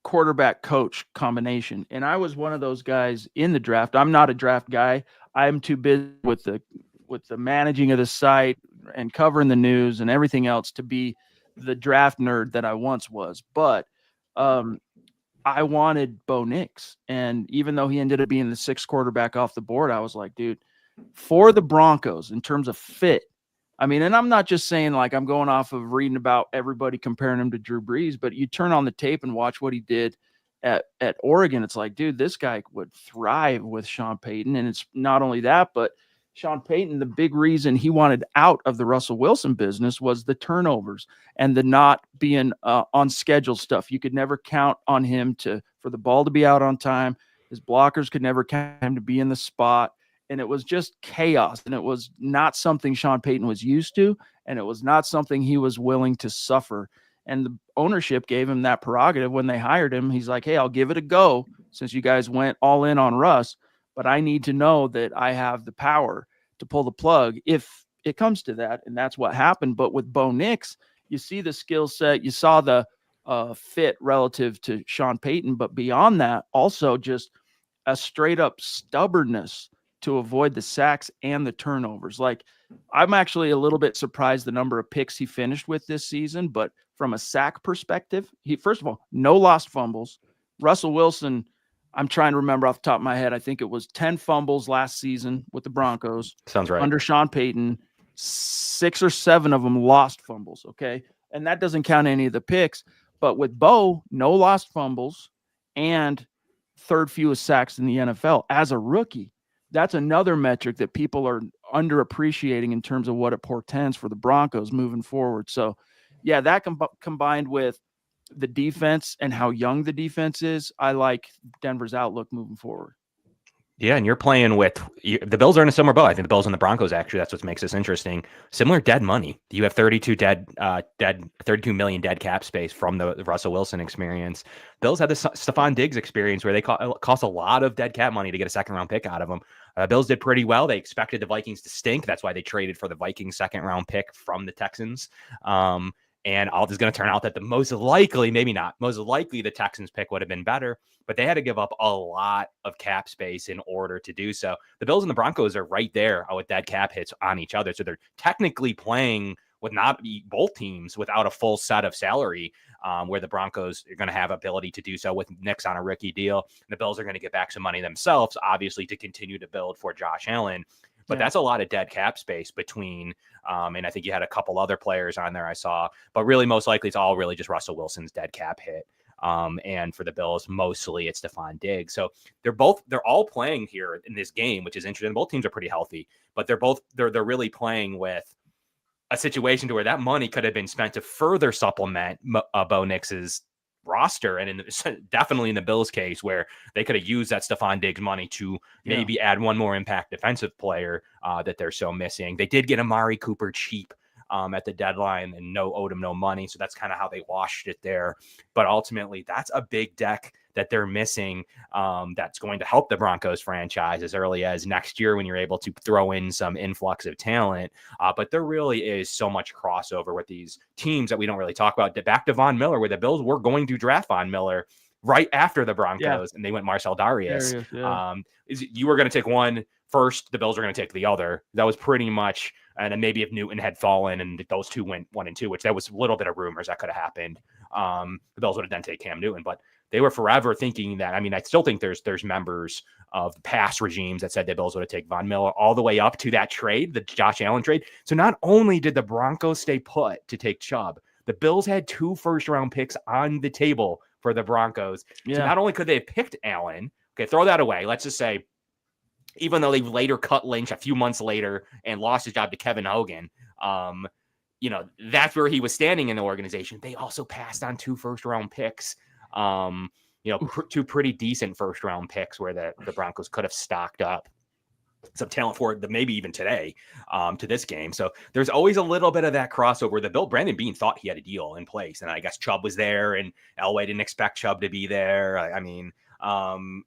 Speaker 3: quarterback coach combination. And I was one of those guys in the draft. I'm not a draft guy. I'm too busy with the managing of the site and covering the news and everything else to be the draft nerd that I once was. But I wanted Bo Nix. And even though he ended up being the 6th quarterback off the board, I was like, dude, for the Broncos, in terms of fit, I mean, and I'm not just saying like I'm going off of reading about everybody comparing him to Drew Brees, but you turn on the tape and watch what he did at Oregon. It's like, dude, this guy would thrive with Sean Payton. And it's not only that, but Sean Payton, the big reason he wanted out of the Russell Wilson business was the turnovers and the not being on schedule stuff. You could never count on him for the ball to be out on time. His blockers could never count him to be in the spot. And it was just chaos. And it was not something Sean Payton was used to. And it was not something he was willing to suffer. And the ownership gave him that prerogative when they hired him. He's like, hey, I'll give it a go since you guys went all in on Russ. But I need to know that I have the power to pull the plug if it comes to that. And that's what happened. But with Bo Nix, you see the skill set, you saw the fit relative to Sean Payton. But beyond that, also just a straight up stubbornness to avoid the sacks and the turnovers. Like, I'm actually a little bit surprised the number of picks he finished with this season. But from a sack perspective, first of all, no lost fumbles. Russell Wilson, I'm trying to remember off the top of my head, I think it was 10 fumbles last season with the Broncos.
Speaker 1: Sounds right.
Speaker 3: Under Sean Payton, 6 or 7 of them lost fumbles, okay? And that doesn't count any of the picks. But with Bo, no lost fumbles and third fewest sacks in the NFL as a rookie. That's another metric that people are underappreciating in terms of what it portends for the Broncos moving forward. So, yeah, that combined with the defense and how young the defense is, I like Denver's outlook moving forward.
Speaker 1: Yeah, and you're playing with the Bills are in a similar boat. I think the Bills and the Broncos, actually, that's what makes this interesting. Similar dead money. You have 32 million dead cap space from the Russell Wilson experience. Bills had the Stephon Diggs experience where they cost a lot of dead cap money to get a second round pick out of them. Bills did pretty well. They expected the Vikings to stink. That's why they traded for the Vikings second round pick from the Texans. And all is going to turn out that the most likely the Texans pick would have been better, but they had to give up a lot of cap space in order to do so. The Bills and the Broncos are right there with dead cap hits on each other. So they're technically playing with not both teams without a full set of salary, where the Broncos are going to have ability to do so with Nix on a rookie deal. And the Bills are going to get back some money themselves, obviously, to continue to build for Josh Allen. But that's a lot of dead cap space between, and I think you had a couple other players on there I saw, but really most likely it's all really just Russell Wilson's dead cap hit. And for the Bills, mostly it's Stephon Diggs. So they're all playing here in this game, which is interesting. Both teams are pretty healthy, but they're really playing with a situation to where that money could have been spent to further supplement Bo Nix's roster, and definitely in the Bills case where they could have used that Stephon Diggs money to maybe add one more impact defensive player that they're so missing. They did get Amari Cooper cheap at the deadline and owed him no money, so that's kind of how they washed it there. But ultimately, that's a big deck that they're missing, that's going to help the Broncos franchise as early as next year when you're able to throw in some influx of talent. But there really is so much crossover with these teams that we don't really talk about. Back to Von Miller, where the Bills were going to draft Von Miller right after the Broncos, and they went Marcel Darius. You were going to take one first, the Bills were going to take the other. That was pretty much, and then maybe if Newton had fallen and those two went 1 and 2, which that was a little bit of rumors that could have happened, the Bills would have then taken Cam Newton. But they were forever thinking that. I mean, I still think there's members of past regimes that said the Bills would have taken Von Miller all the way up to that trade, the Josh Allen trade. So not only did the Broncos stay put to take Chubb, the Bills had 2 first-round picks on the table for the Broncos. So not only could they have picked Allen, okay, throw that away. Let's just say, even though they later cut Lynch a few months later and lost his job to Kevin Hogan, that's where he was standing in the organization. They also passed on 2 first-round picks. 2 pretty decent first-round picks where the Broncos could have stocked up some talent for it, maybe even today, to this game. So there's always a little bit of that crossover. Brandon Beane thought he had a deal in place, and I guess Chubb was there, and Elway didn't expect Chubb to be there. And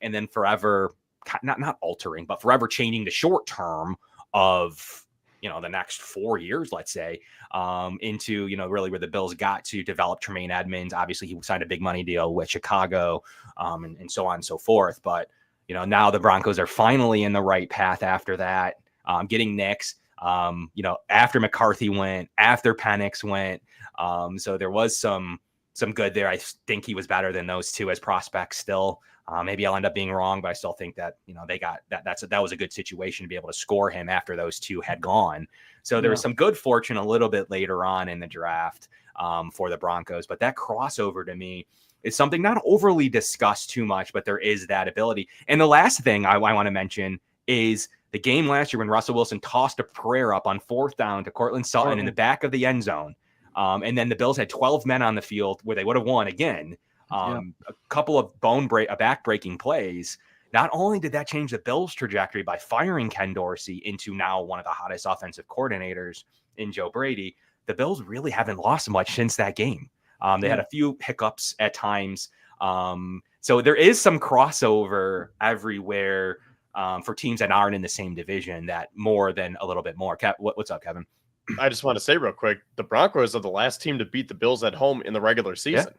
Speaker 1: then forever, not altering, but forever changing the short term of the next 4 years, let's say, into, really where the Bills got to develop Tremaine Edmonds. Obviously, he signed a big money deal with Chicago, and so on and so forth. But, now the Broncos are finally in the right path after that, getting Nix, after McCarthy went, after Penix went. So there was some good there. I think he was better than those two as prospects still. Maybe I'll end up being wrong, but I still think that, they got that was a good situation to be able to score him after those two had gone. So there was some good fortune a little bit later on in the draft for the Broncos. But that crossover to me is something not overly discussed too much, but there is that ability. And the last thing I want to mention is the game last year when Russell Wilson tossed a prayer up on 4th down to Cortland Sutton in the back of the end zone. And then the Bills had 12 men on the field where they would have won again. A couple of back-breaking plays. Not only did that change the Bills' trajectory by firing Ken Dorsey into now one of the hottest offensive coordinators in Joe Brady, the Bills really haven't lost much since that game. They had a few hiccups at times. So there is some crossover everywhere for teams that aren't in the same division, that more than a little bit more. What's up, Kevin?
Speaker 2: I just want to say real quick, the Broncos are the last team to beat the Bills at home in the regular season.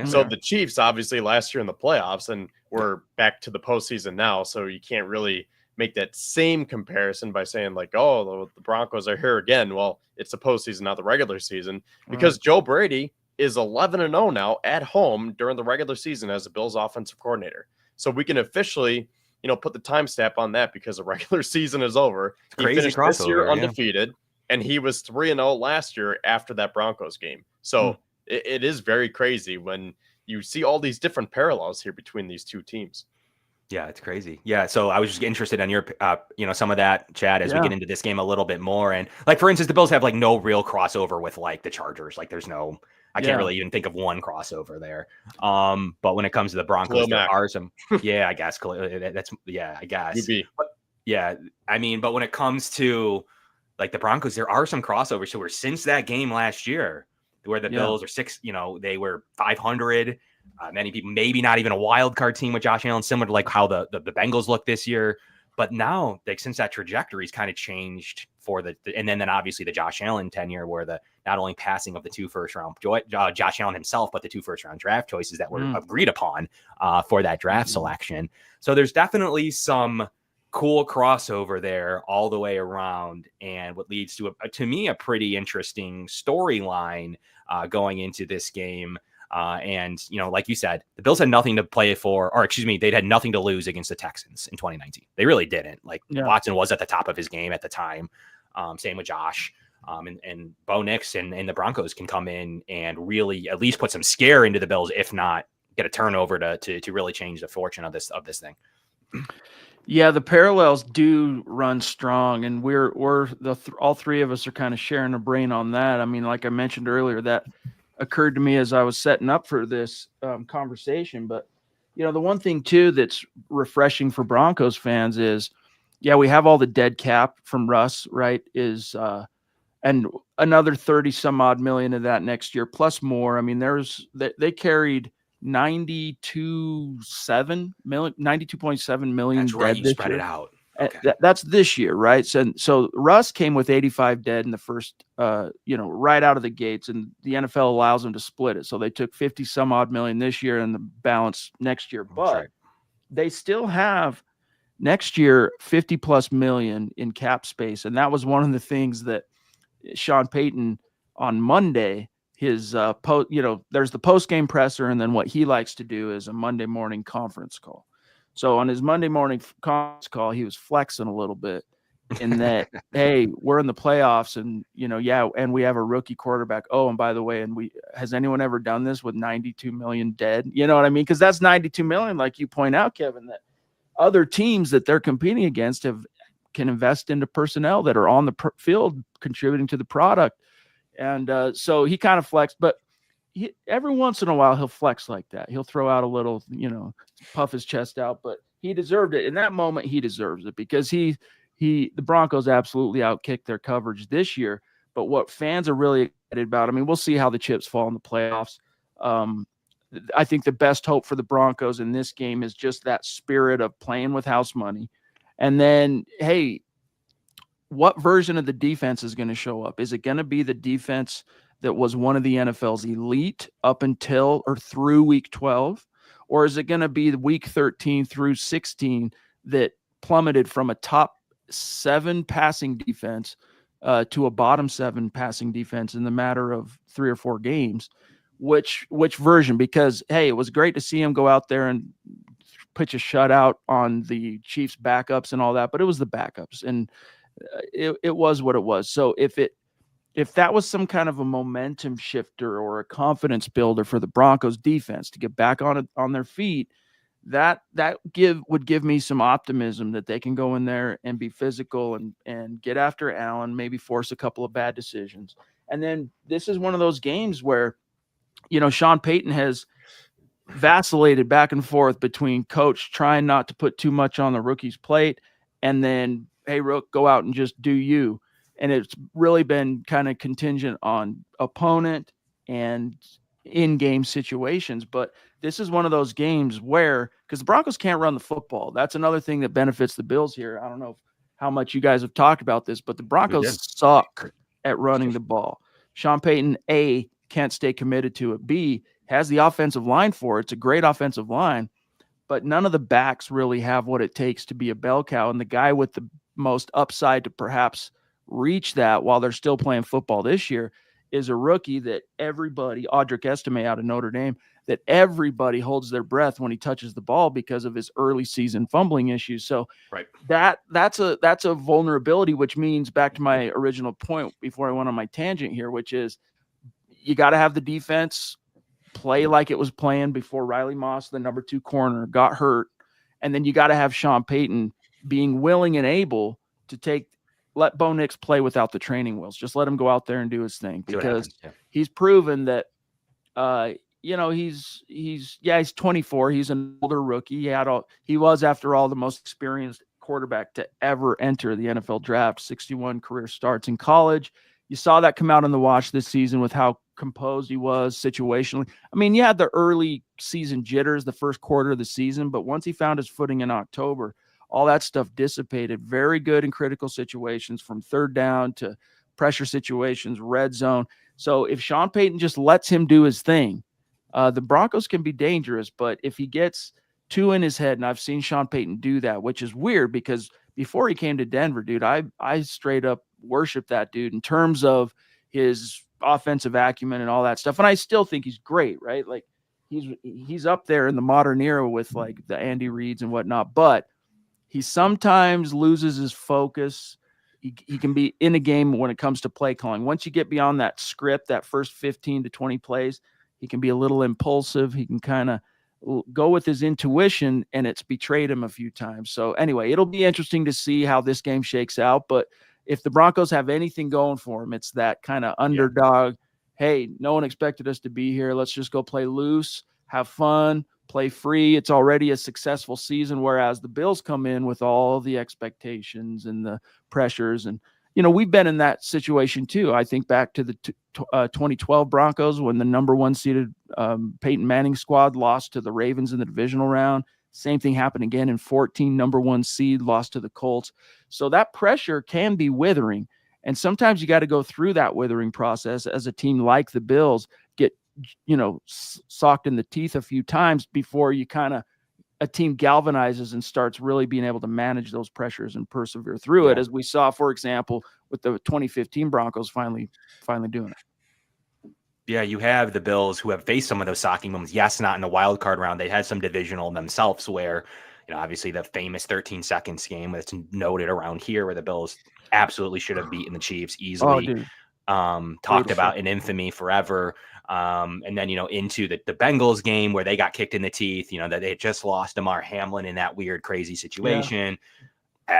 Speaker 2: So the Chiefs, obviously, last year in the playoffs, and we're back to the postseason now. So you can't really make that same comparison by saying like, oh, the Broncos are here again. Well, it's the postseason, not the regular season, because Joe Brady is 11-0 now at home during the regular season as the Bills offensive coordinator. So we can officially, put the timestamp on that because the regular season is over. He finished this year undefeated, and he was 3-0 last year after that Broncos game. So it is very crazy when you see all these different parallels here between these two teams.
Speaker 1: Yeah, it's crazy. Yeah, so I was just interested in your, some of that, Chad, as we get into this game a little bit more. And like, for instance, the Bills have like no real crossover with like the Chargers. Like there's no, I can't really even think of one crossover there. But when it comes to the Broncos, there are some, I guess. I guess. But when it comes to like the Broncos, there are some crossovers. So since that game last year, where the Bills are they were 500. Many people, maybe not even a wild card team with Josh Allen, similar to like how the Bengals look this year. But now, like, since that trajectory's kind of changed for and then obviously the Josh Allen tenure, where the not only passing of the 2 first-round Josh Allen himself, but the 2 first-round draft choices that were agreed upon for that draft selection. So there's definitely some cool crossover there all the way around, and what leads to me a pretty interesting storyline going into this game. And like you said, the Bills had nothing to play for, or excuse me, they'd had nothing to lose against the Texans in 2019. They really didn't. Watson was at the top of his game at the time. Same with Josh. And Bo Nix and the Broncos can come in and really at least put some scare into the Bills, if not get a turnover to really change the fortune of this thing.
Speaker 3: Yeah, the parallels do run strong, and all three of us are kind of sharing a brain on that. I mean, like I mentioned earlier, that occurred to me as I was setting up for this conversation. But the one thing too that's refreshing for Broncos fans is, we have all the dead cap from Russ, right? And another 30 some odd million of that next year, plus more. I mean, they carried 92.7 million.
Speaker 1: That's right. You spread it out.
Speaker 3: Okay. That's this year, right? So Russ came with 85 dead in the first, right out of the gates, and the NFL allows them to split it. So they took 50 some odd million this year and the balance next year. But they still have next year 50 plus million in cap space, and that was one of the things that Sean Payton on Monday. His there's the post game presser, and then what he likes to do is a Monday morning conference call. So on his Monday morning conference call, he was flexing a little bit in that, hey, we're in the playoffs, and and we have a rookie quarterback. Oh, and by the way, has anyone ever done this with 92 million dead? You know what I mean? Because that's 92 million, like you point out, Kevin, that other teams that they're competing against can invest into personnel that are on the field contributing to the product. And so he kind of flexed, but every once in a while he'll flex like that. He'll throw out a little, puff his chest out, but he deserved it. In that moment, he deserves it because the Broncos absolutely outkicked their coverage this year. But what fans are really excited about, I mean, we'll see how the chips fall in the playoffs. I think the best hope for the Broncos in this game is just that spirit of playing with house money. And then, hey, what version of the defense is going to show up? Is it going to be the defense that was one of the NFL's elite up until or through week 12? Or is it going to be the week 13 through 16 that plummeted from a top 7 passing defense to a bottom 7 passing defense in the matter of 3 or 4 games? Which version? Because, hey, it was great to see him go out there and pitch a shutout on the Chiefs backups and all that, but it was the backups, and it was what it was. So if that was some kind of a momentum shifter or a confidence builder for the Broncos defense to get back on their feet, that would give me some optimism that they can go in there and be physical and get after Allen, maybe force a couple of bad decisions. And then this is one of those games where, Sean Payton has vacillated back and forth between coach trying not to put too much on the rookie's plate and then, hey, Rook, go out and just do you. And it's really been kind of contingent on opponent and in-game situations. But this is one of those games where, because the Broncos can't run the football. That's another thing that benefits the Bills here. I don't know how much you guys have talked about this, but the Broncos suck at running the ball. Sean Payton, A, can't stay committed to it. B, has the offensive line for it. It's a great offensive line, but none of the backs really have what it takes to be a bell cow. And the guy with the most upside to perhaps reach that while they're still playing football this year is a rookie that everybody, Audric Estime out of Notre Dame, that everybody holds their breath when he touches the ball because of his early season fumbling issues. So that's a vulnerability, which means, back to my original point before I went on my tangent here, which is you got to have the defense play like it was playing before Riley Moss, the number 2 corner, got hurt. And then you got to have Sean Payton being willing and able to let Bo Nix play without the training wheels. Just let him go out there and do his thing, because he's proven that, he's 24. He's an older rookie. He was, after all, the most experienced quarterback to ever enter the NFL draft, 61 career starts in college. You saw that come out in the wash this season with how composed he was situationally. I mean, you had the early season jitters the first quarter of the season, but once he found his footing in October, all that stuff dissipated. Very good in critical situations, from third down to pressure situations, red zone. So if Sean Payton just lets him do his thing, the Broncos can be dangerous. But if he gets 2 in his head, and I've seen Sean Payton do that, which is weird because before he came to Denver, dude, I straight up worship that dude in terms of his offensive acumen and all that stuff. And I still think he's great, right? Like he's up there in the modern era with like the Andy Reids and whatnot, but he sometimes loses his focus. He can be in a game when it comes to play calling. Once you get beyond that script, that first 15 to 20 plays, he can be a little impulsive. He can kind of go with his intuition, and it's betrayed him a few times. So anyway, it'll be interesting to see how this game shakes out. But if the Broncos have anything going for them, it's that kind of underdog. Hey, no one expected us to be here. Let's just go play loose, have fun, play free. It's already a successful season, whereas the Bills come in with all the expectations and the pressures. And, we've been in that situation too. I think back to the 2012 Broncos when the number 1 seeded Peyton Manning squad lost to the Ravens in the divisional round. Same thing happened again in 14, number 1 seed, lost to the Colts. So that pressure can be withering. And sometimes you got to go through that withering process as a team like the Bills, get, socked in the teeth a few times before a team galvanizes and starts really being able to manage those pressures and persevere through it, as we saw, for example, with the 2015 Broncos finally doing it.
Speaker 1: Yeah, you have the Bills who have faced some of those socking moments. Yes, not in the wild card round. They had some divisional themselves where, obviously the famous 13 seconds game that's noted around here where the Bills absolutely should have beaten the Chiefs easily. Talked about in infamy forever. And then, into the Bengals game where they got kicked in the teeth, that they had just lost Damar Hamlin in that weird, crazy situation.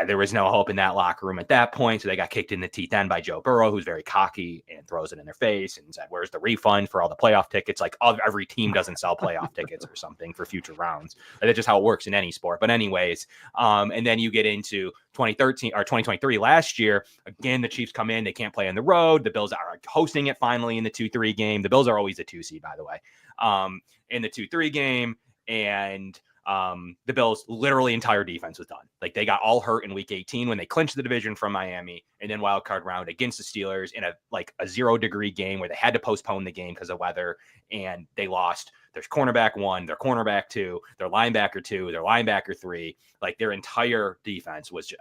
Speaker 1: There was no hope in that locker room at that point. So they got kicked in the teeth then by Joe Burrow, who's very cocky and throws it in their face and said, where's the refund for all the playoff tickets? Like every team doesn't sell playoff tickets or something for future rounds. That's just how it works in any sport. But anyways, and then you get into 2013 or 2023 last year. Again, the Chiefs come in, they can't play on the road. The Bills are hosting it finally in the 2-3 game. The Bills are always a 2 seed, by the way, in the 2-3 game. And the Bills literally entire defense was done. Like they got all hurt in week 18 when they clinched the division from Miami, and then wild card round against the Steelers in a 0-degree game where they had to postpone the game because of weather, and they lost their cornerback 1, their cornerback 2, their linebacker 2, their linebacker 3. Like their entire defense was,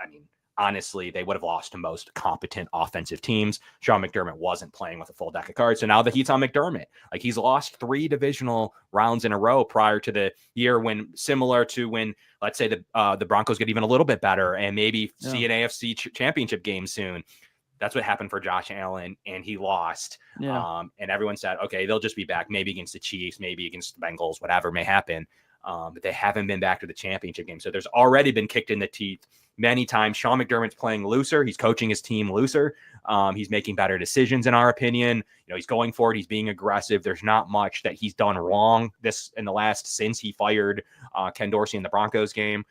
Speaker 1: honestly, they would have lost to most competent offensive teams. Sean McDermott wasn't playing with a full deck of cards. So now the heat's on McDermott. Like, he's lost 3 divisional rounds in a row prior to the year when, similar to when, let's say, the Broncos get even a little bit better and maybe see an AFC championship game soon. That's what happened for Josh Allen, and he lost.
Speaker 3: Yeah.
Speaker 1: And everyone said, okay, they'll just be back, maybe against the Chiefs, maybe against the Bengals, whatever may happen. But they haven't been back to the championship game. So there's already been kicked in the teeth many times. Sean McDermott's playing looser. He's coaching his team looser. He's making better decisions, in our opinion. He's going for it. He's being aggressive. There's not much that he's done wrong since he fired Ken Dorsey in the Broncos game.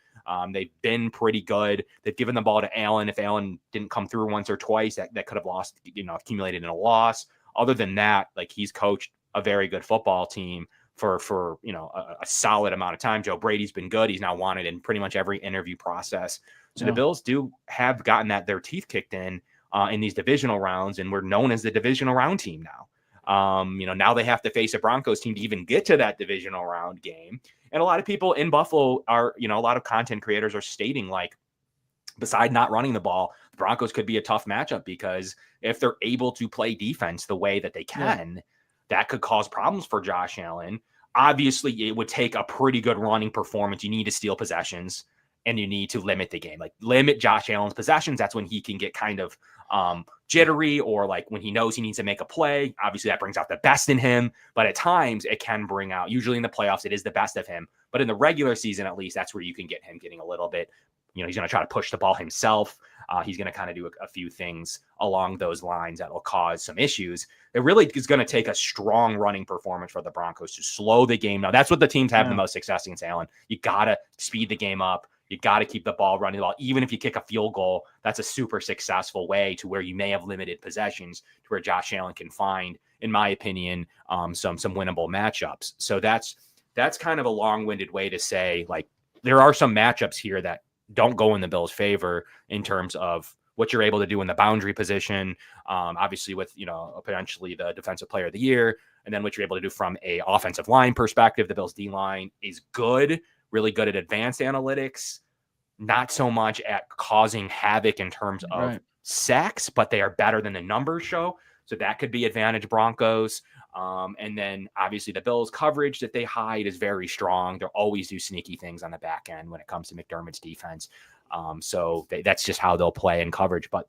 Speaker 1: They've been pretty good. They've given the ball to Allen. If Allen didn't come through once or twice, that could have lost, accumulated in a loss. Other than that, like, he's coached a very good football team for a solid amount of time. Joe Brady's been good. He's now wanted in pretty much every interview process. So the Bills do have gotten their teeth kicked in these divisional rounds, and we're known as the divisional round team now. Now they have to face a Broncos team to even get to that divisional round game. And a lot of people in Buffalo are, a lot of content creators are stating, like, beside not running the ball, the Broncos could be a tough matchup, because if they're able to play defense the way that they can, that could cause problems for Josh Allen. Obviously, it would take a pretty good running performance. You need to steal possessions, and you need to limit the game. Like, limit Josh Allen's possessions. That's when he can get kind of jittery, or like when he knows he needs to make a play. Obviously, that brings out the best in him, but at times it can bring out, usually in the playoffs, it is the best of him. But in the regular season, at least, that's where you can get him getting a little bit, he's going to try to push the ball himself. He's going to kind of do a few things along those lines that will cause some issues. It really is going to take a strong running performance for the Broncos to slow the game. Now, that's what the teams have the most success against Allen. You got to speed the game up. You got to keep the ball running well. Even if you kick a field goal, that's a super successful way to where you may have limited possessions to where Josh Allen can find, in my opinion, some winnable matchups. So that's kind of a long-winded way to say, like, there are some matchups here that don't go in the Bills' favor in terms of what you're able to do in the boundary position, obviously with, potentially the defensive player of the year, and then what you're able to do from a offensive line perspective. The Bills' D-line is good, really good at advanced analytics, not so much at causing havoc in terms of sacks, but they are better than the numbers show. So that could be advantage Broncos. And then obviously the Bills' coverage that they hide is very strong. They'll always do sneaky things on the back end when it comes to McDermott's defense. So that's just how they'll play in coverage. But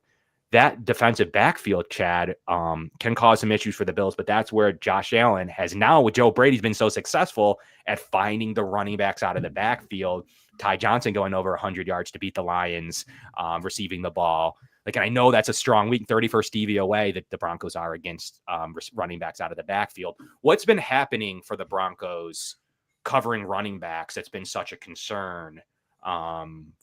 Speaker 1: that defensive backfield, Chad, can cause some issues for the Bills. But that's where Josh Allen has now, with Joe Brady's been so successful at finding the running backs out of the backfield. Ty Johnson going over 100 yards to beat the Lions, receiving the ball. Like, and I know that's a strong week, 31st DVOA that the Broncos are against running backs out of the backfield. What's been happening for the Broncos covering running backs that's been such a concern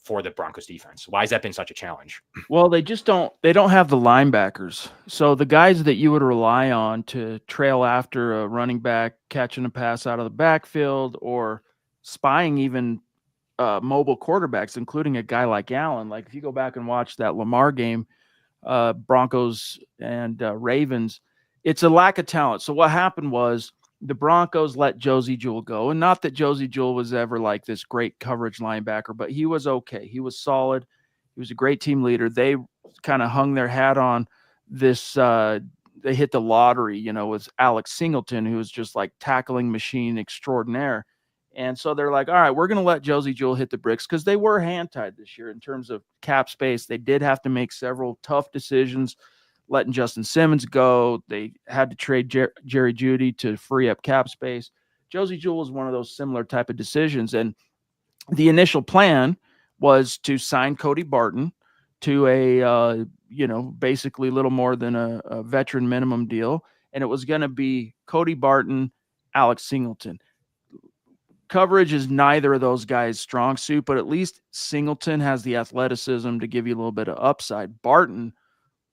Speaker 1: for the Broncos defense? Why has that been such a challenge?
Speaker 3: Well, they don't have the linebackers. So the guys that you would rely on to trail after a running back, catching a pass out of the backfield, or spying even mobile quarterbacks, including a guy like Allen. Like, if you go back and watch that Lamar game, Broncos and Ravens, it's a lack of talent. So what happened was the Broncos let Josey Jewell go. And not that Josey Jewell was ever like this great coverage linebacker, but he was okay. He was solid. He was a great team leader. They kind of hung their hat on this. They hit the lottery, with Alex Singleton, who was just like tackling machine extraordinaire. And so they're like, all right, we're going to let Josey Jewell hit the bricks, because they were hand-tied this year in terms of cap space. They did have to make several tough decisions, letting Justin Simmons go. They had to trade Jerry Jeudy to free up cap space. Josey Jewell was one of those similar type of decisions. And the initial plan was to sign Cody Barton to a, basically a little more than a veteran minimum deal. And it was going to be Cody Barton, Alex Singleton. Coverage is neither of those guys' strong suit, but at least Singleton has the athleticism to give you a little bit of upside. Barton,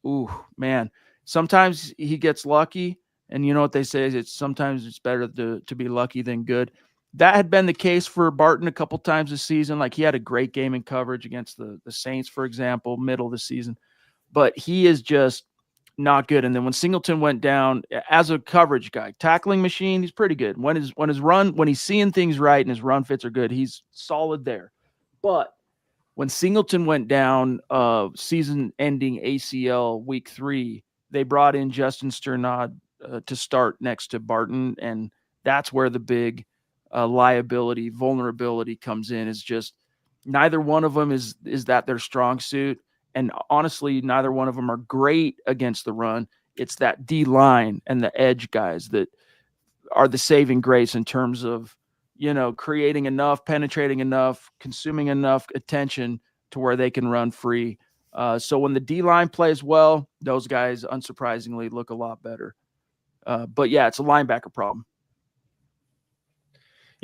Speaker 3: ooh, man, sometimes he gets lucky, and you know what they say is sometimes it's better to be lucky than good. That had been the case for Barton a couple times this season. Like, he had a great game in coverage against the Saints, for example, middle of the season, but he is just not good. And then when Singleton went down as a coverage guy, tackling machine, he's pretty good. When he's seeing things right and his run fits are good, he's solid there. But When Singleton went down, season-ending ACL week 3, they brought in Justin Sternad to start next to Barton, and that's where the big vulnerability comes in. Is just neither one of them is that their strong suit, and honestly, neither one of them are great against the run. It's that D line and the edge guys that are the saving grace in terms of, creating enough, penetrating enough, consuming enough attention to where they can run free. So when the D line plays well, those guys unsurprisingly look a lot better. But yeah, it's a linebacker problem.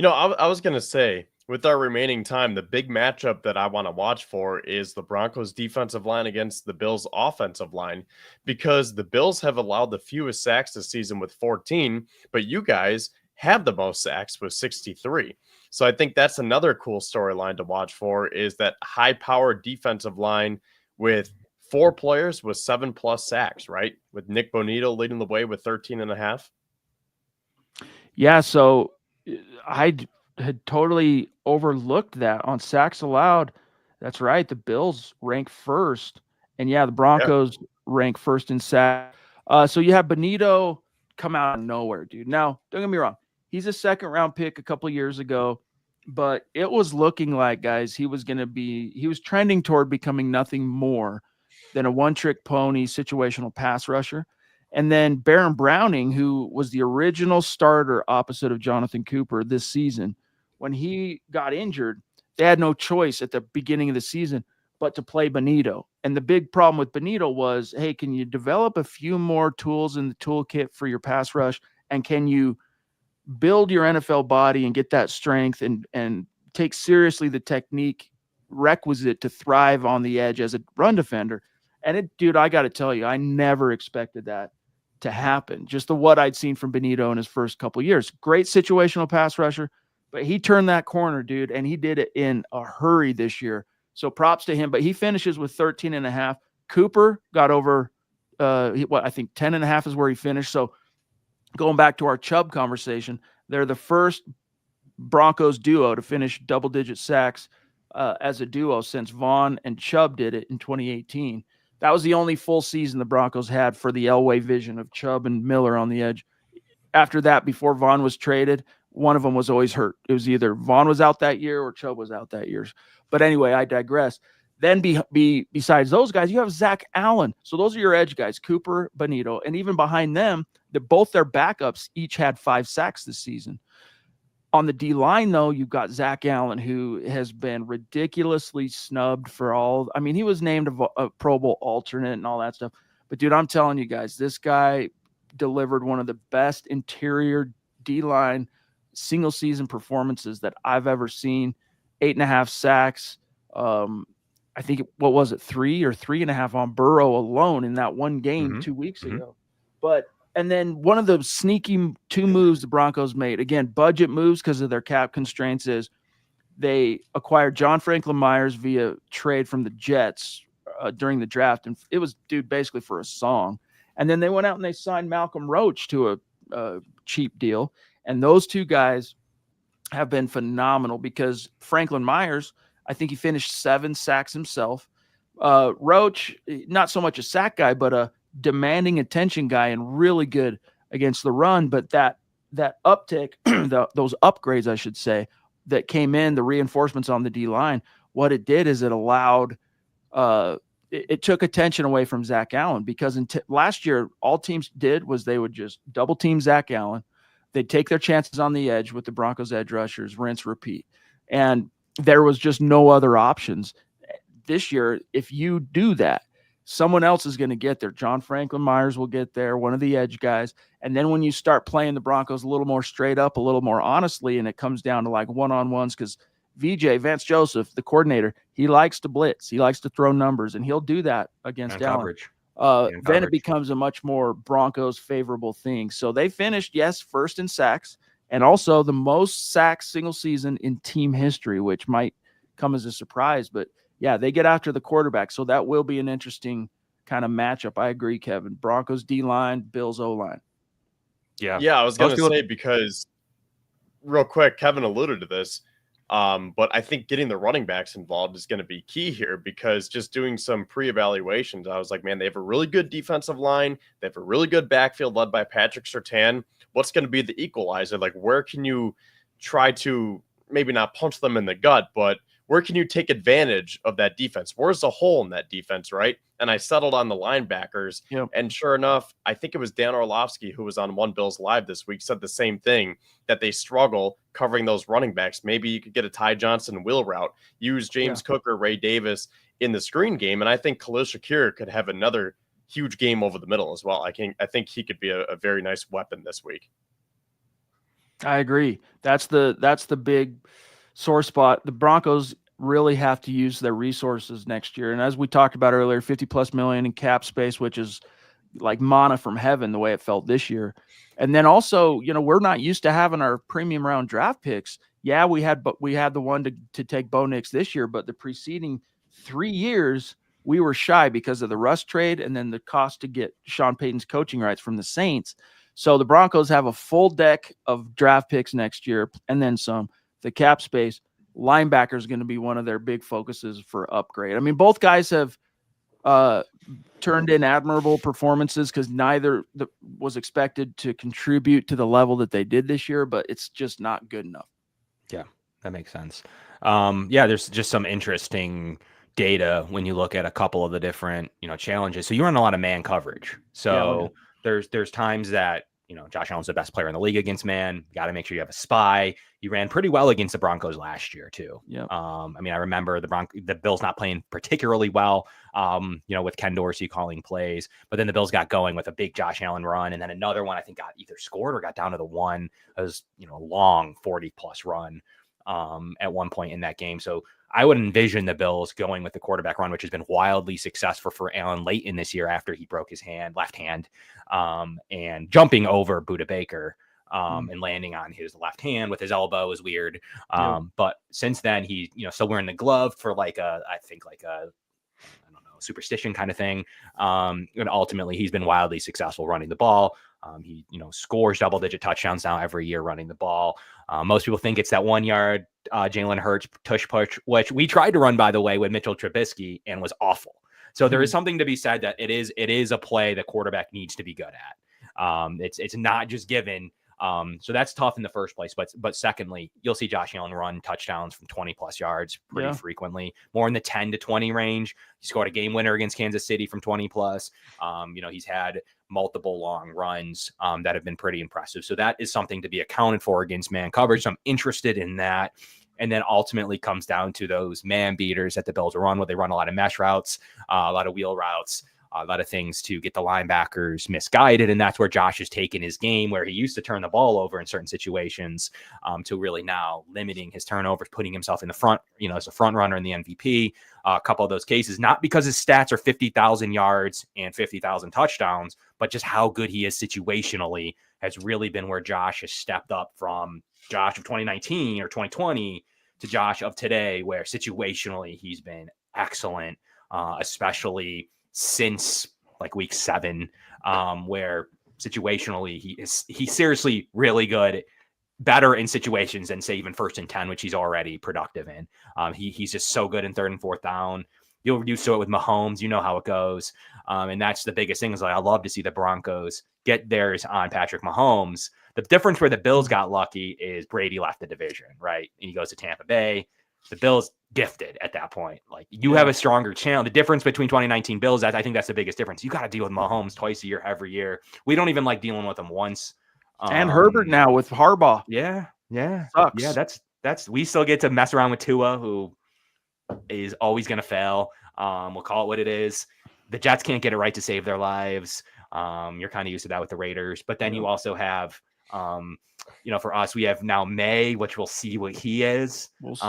Speaker 2: I was going to say, with our remaining time, the big matchup that I want to watch for is the Broncos defensive line against the Bills offensive line, because the Bills have allowed the fewest sacks this season with 14, but you guys have the most sacks with 63. So I think that's another cool storyline to watch for, is that high-powered defensive line with 4 players with 7+ sacks, right? With Nick Bonito leading the way with 13.5.
Speaker 3: Yeah, so I had totally overlooked that on sacks allowed. That's right. The Bills rank first. And yeah, the Broncos rank first in sacks. So you have Bonito come out of nowhere, dude. Now, don't get me wrong. He's a second-round pick a couple of years ago, but it was looking like, guys, he was trending toward becoming nothing more than a one-trick pony situational pass rusher. And then Baron Browning, who was the original starter opposite of Jonathan Cooper this season, when he got injured, they had no choice at the beginning of the season but to play Bonito. And the big problem with Bonito was, hey, can you develop a few more tools in the toolkit for your pass rush? And can you build your NFL body and get that strength and take seriously the technique requisite to thrive on the edge as a run defender? And dude, I got to tell you, I never expected that to happen. Just what I'd seen from Bonito in his first couple of years. Great situational pass rusher, but he turned that corner, dude, and he did it in a hurry this year. So props to him, but he finishes with 13.5. Cooper got over, I think 10.5 is where he finished. So going back to our Chubb conversation, they're the first Broncos duo to finish double-digit sacks as a duo since Vaughn and Chubb did it in 2018. That was the only full season the Broncos had for the Elway vision of Chubb and Miller on the edge. After that, before Vaughn was traded, one of them was always hurt. It was either Vaughn was out that year or Chubb was out that year. But anyway, I digress. Then besides those guys, you have Zach Allen. So those are your edge guys, Cooper, Bonito. And even behind them, both their backups each had 5 sacks this season. On the D-line, though, you've got Zach Allen, who has been ridiculously snubbed for all. I mean, he was named a Pro Bowl alternate and all that stuff. But, dude, I'm telling you guys, this guy delivered one of the best interior D-line single-season performances that I've ever seen. 8.5 sacks. I think, 3 or 3.5 on Burrow alone in that one game 2 weeks ago. And then one of the sneaky 2 moves the Broncos made, again, budget moves because of their cap constraints, is they acquired John Franklin Myers via trade from the Jets during the draft. And it was, dude, basically for a song. And then they went out and they signed Malcolm Roach to a cheap deal. And those 2 guys have been phenomenal because Franklin Myers, I think he finished 7 sacks himself. Roach, not so much a sack guy, but a demanding attention guy and really good against the run. But that uptick, those upgrades, I should say, that came in, the reinforcements on the D-line, what it did is it allowed it took attention away from Zach Allen, because last year, all teams did was they would just double team Zach Allen. They'd take their chances on the edge with the Broncos edge rushers, rinse, repeat. And there was just no other options. This year, if you do that, someone else is going to get there. John Franklin Myers will get there, one of the edge guys. And then when you start playing the Broncos a little more straight up, a little more honestly, and it comes down to like one-on-ones, because Vance Joseph, the coordinator, he likes to blitz. He likes to throw numbers, and he'll do that against Allen. Coverage. Then it becomes a much more Broncos favorable thing. So they finished, yes, first in sacks, and also the most sacks single season in team history, which might come as a surprise. But yeah, they get after the quarterback. So that will be an interesting kind of matchup. I agree, Kevin. Broncos D-line, Bills O-line.
Speaker 2: Yeah, I was going to say, because real quick, Kevin alluded to this. But I think getting the running backs involved is going to be key here, because just doing some pre-evaluations, I was like, man, they have a really good defensive line. They have a really good backfield led by Patrick Surtain. What's going to be the equalizer? Like, where can you try to maybe not punch them in the gut, but where can you take advantage of that defense? Where's the hole in that defense, right? And I settled on the linebackers.
Speaker 3: Yep.
Speaker 2: And sure enough, I think it was Dan Orlovsky, who was on One Bills Live this week, said the same thing, that they struggle covering those running backs. Maybe you could get a Ty Johnson wheel route, use James Cook or Ray Davis in the screen game. And I think Khalil Shakir could have another huge game over the middle as well. I think he could be a very nice weapon this week.
Speaker 3: I agree. That's the big sore spot. The Broncos really have to use their resources next year. And as we talked about earlier, 50+ million in cap space, which is like manna from heaven, the way it felt this year. And then also, we're not used to having our premium round draft picks. Yeah, we had the one to take Bo Nix this year, but the preceding 3 years we were shy because of the Russ trade and then the cost to get Sean Payton's coaching rights from the Saints. So the Broncos have a full deck of draft picks next year and then some. The cap space, linebacker is going to be one of their big focuses for upgrade. I mean, both guys have turned in admirable performances because neither was expected to contribute to the level that they did this year, but it's just not good enough.
Speaker 1: Yeah, that makes sense. There's just some interesting data when you look at a couple of the different, challenges. So you run a lot of man coverage. So there's times that, Josh Allen's the best player in the league against man. You got to make sure you have a spy. You ran pretty well against the Broncos last year too.
Speaker 3: Yeah.
Speaker 1: I remember the Bills not playing particularly well, with Ken Dorsey calling plays, but then the Bills got going with a big Josh Allen run. And then another one, I think, got either scored or got down to the one. It was, a long 40+ run at one point in that game. So I would envision the Bills going with the quarterback run, which has been wildly successful for Allen late in this year after he broke his left hand, and jumping over Budda Baker, and landing on his left hand with his elbow is weird. But since then, he, still wearing the glove for I don't know, superstition kind of thing. And ultimately, he's been wildly successful running the ball. He, scores double-digit touchdowns now every year running the ball. Most people think it's that 1 yard Jalen Hurts tush push, which we tried to run, by the way, with Mitchell Trubisky and was awful. So there is something to be said that it is a play the quarterback needs to be good at. It's not just given. So that's tough in the first place. But secondly, you'll see Josh Allen run touchdowns from 20+ yards pretty frequently, more in the 10 to 20 range. He scored a game winner against Kansas City from 20+. He's had multiple long runs that have been pretty impressive. So that is something to be accounted for against man coverage. So I'm interested in that. And then ultimately comes down to those man beaters that the Bills run, where they run a lot of mesh routes, a lot of wheel routes, a lot of things to get the linebackers misguided. And that's where Josh has taken his game, where he used to turn the ball over in certain situations, to really now limiting his turnovers, putting himself in the front, as a front runner in the MVP. A couple of those cases, not because his stats are 50,000 yards and 50,000 touchdowns, but just how good he is situationally has really been where Josh has stepped up from Josh of 2019 or 2020 to Josh of today, where situationally he's been excellent, especially since week 7, where situationally he's seriously really good, better in situations than say even 1st and 10, which he's already productive in. He's just so good in 3rd and 4th down. You'll used to it with Mahomes, you know how it goes. And that's the biggest thing, is I love to see the Broncos get theirs on Patrick Mahomes. The difference where the Bills got lucky is Brady left the division, right? And he goes to Tampa Bay. The Bills gifted at that point. You have a stronger channel. The difference between 2019 Bills, I think that's the biggest difference. You got to deal with Mahomes twice a year, every year. We don't even like dealing with him once.
Speaker 3: And Herbert now with Harbaugh.
Speaker 1: Yeah.
Speaker 3: Sucks.
Speaker 1: Yeah, that's we still get to mess around with Tua, who is always going to fail. We'll call it what it is. The Jets can't get it right to save their lives. You're kind of used to that with the Raiders. But then you also have, for us, we have now May, which we'll see what he is.
Speaker 3: We'll see.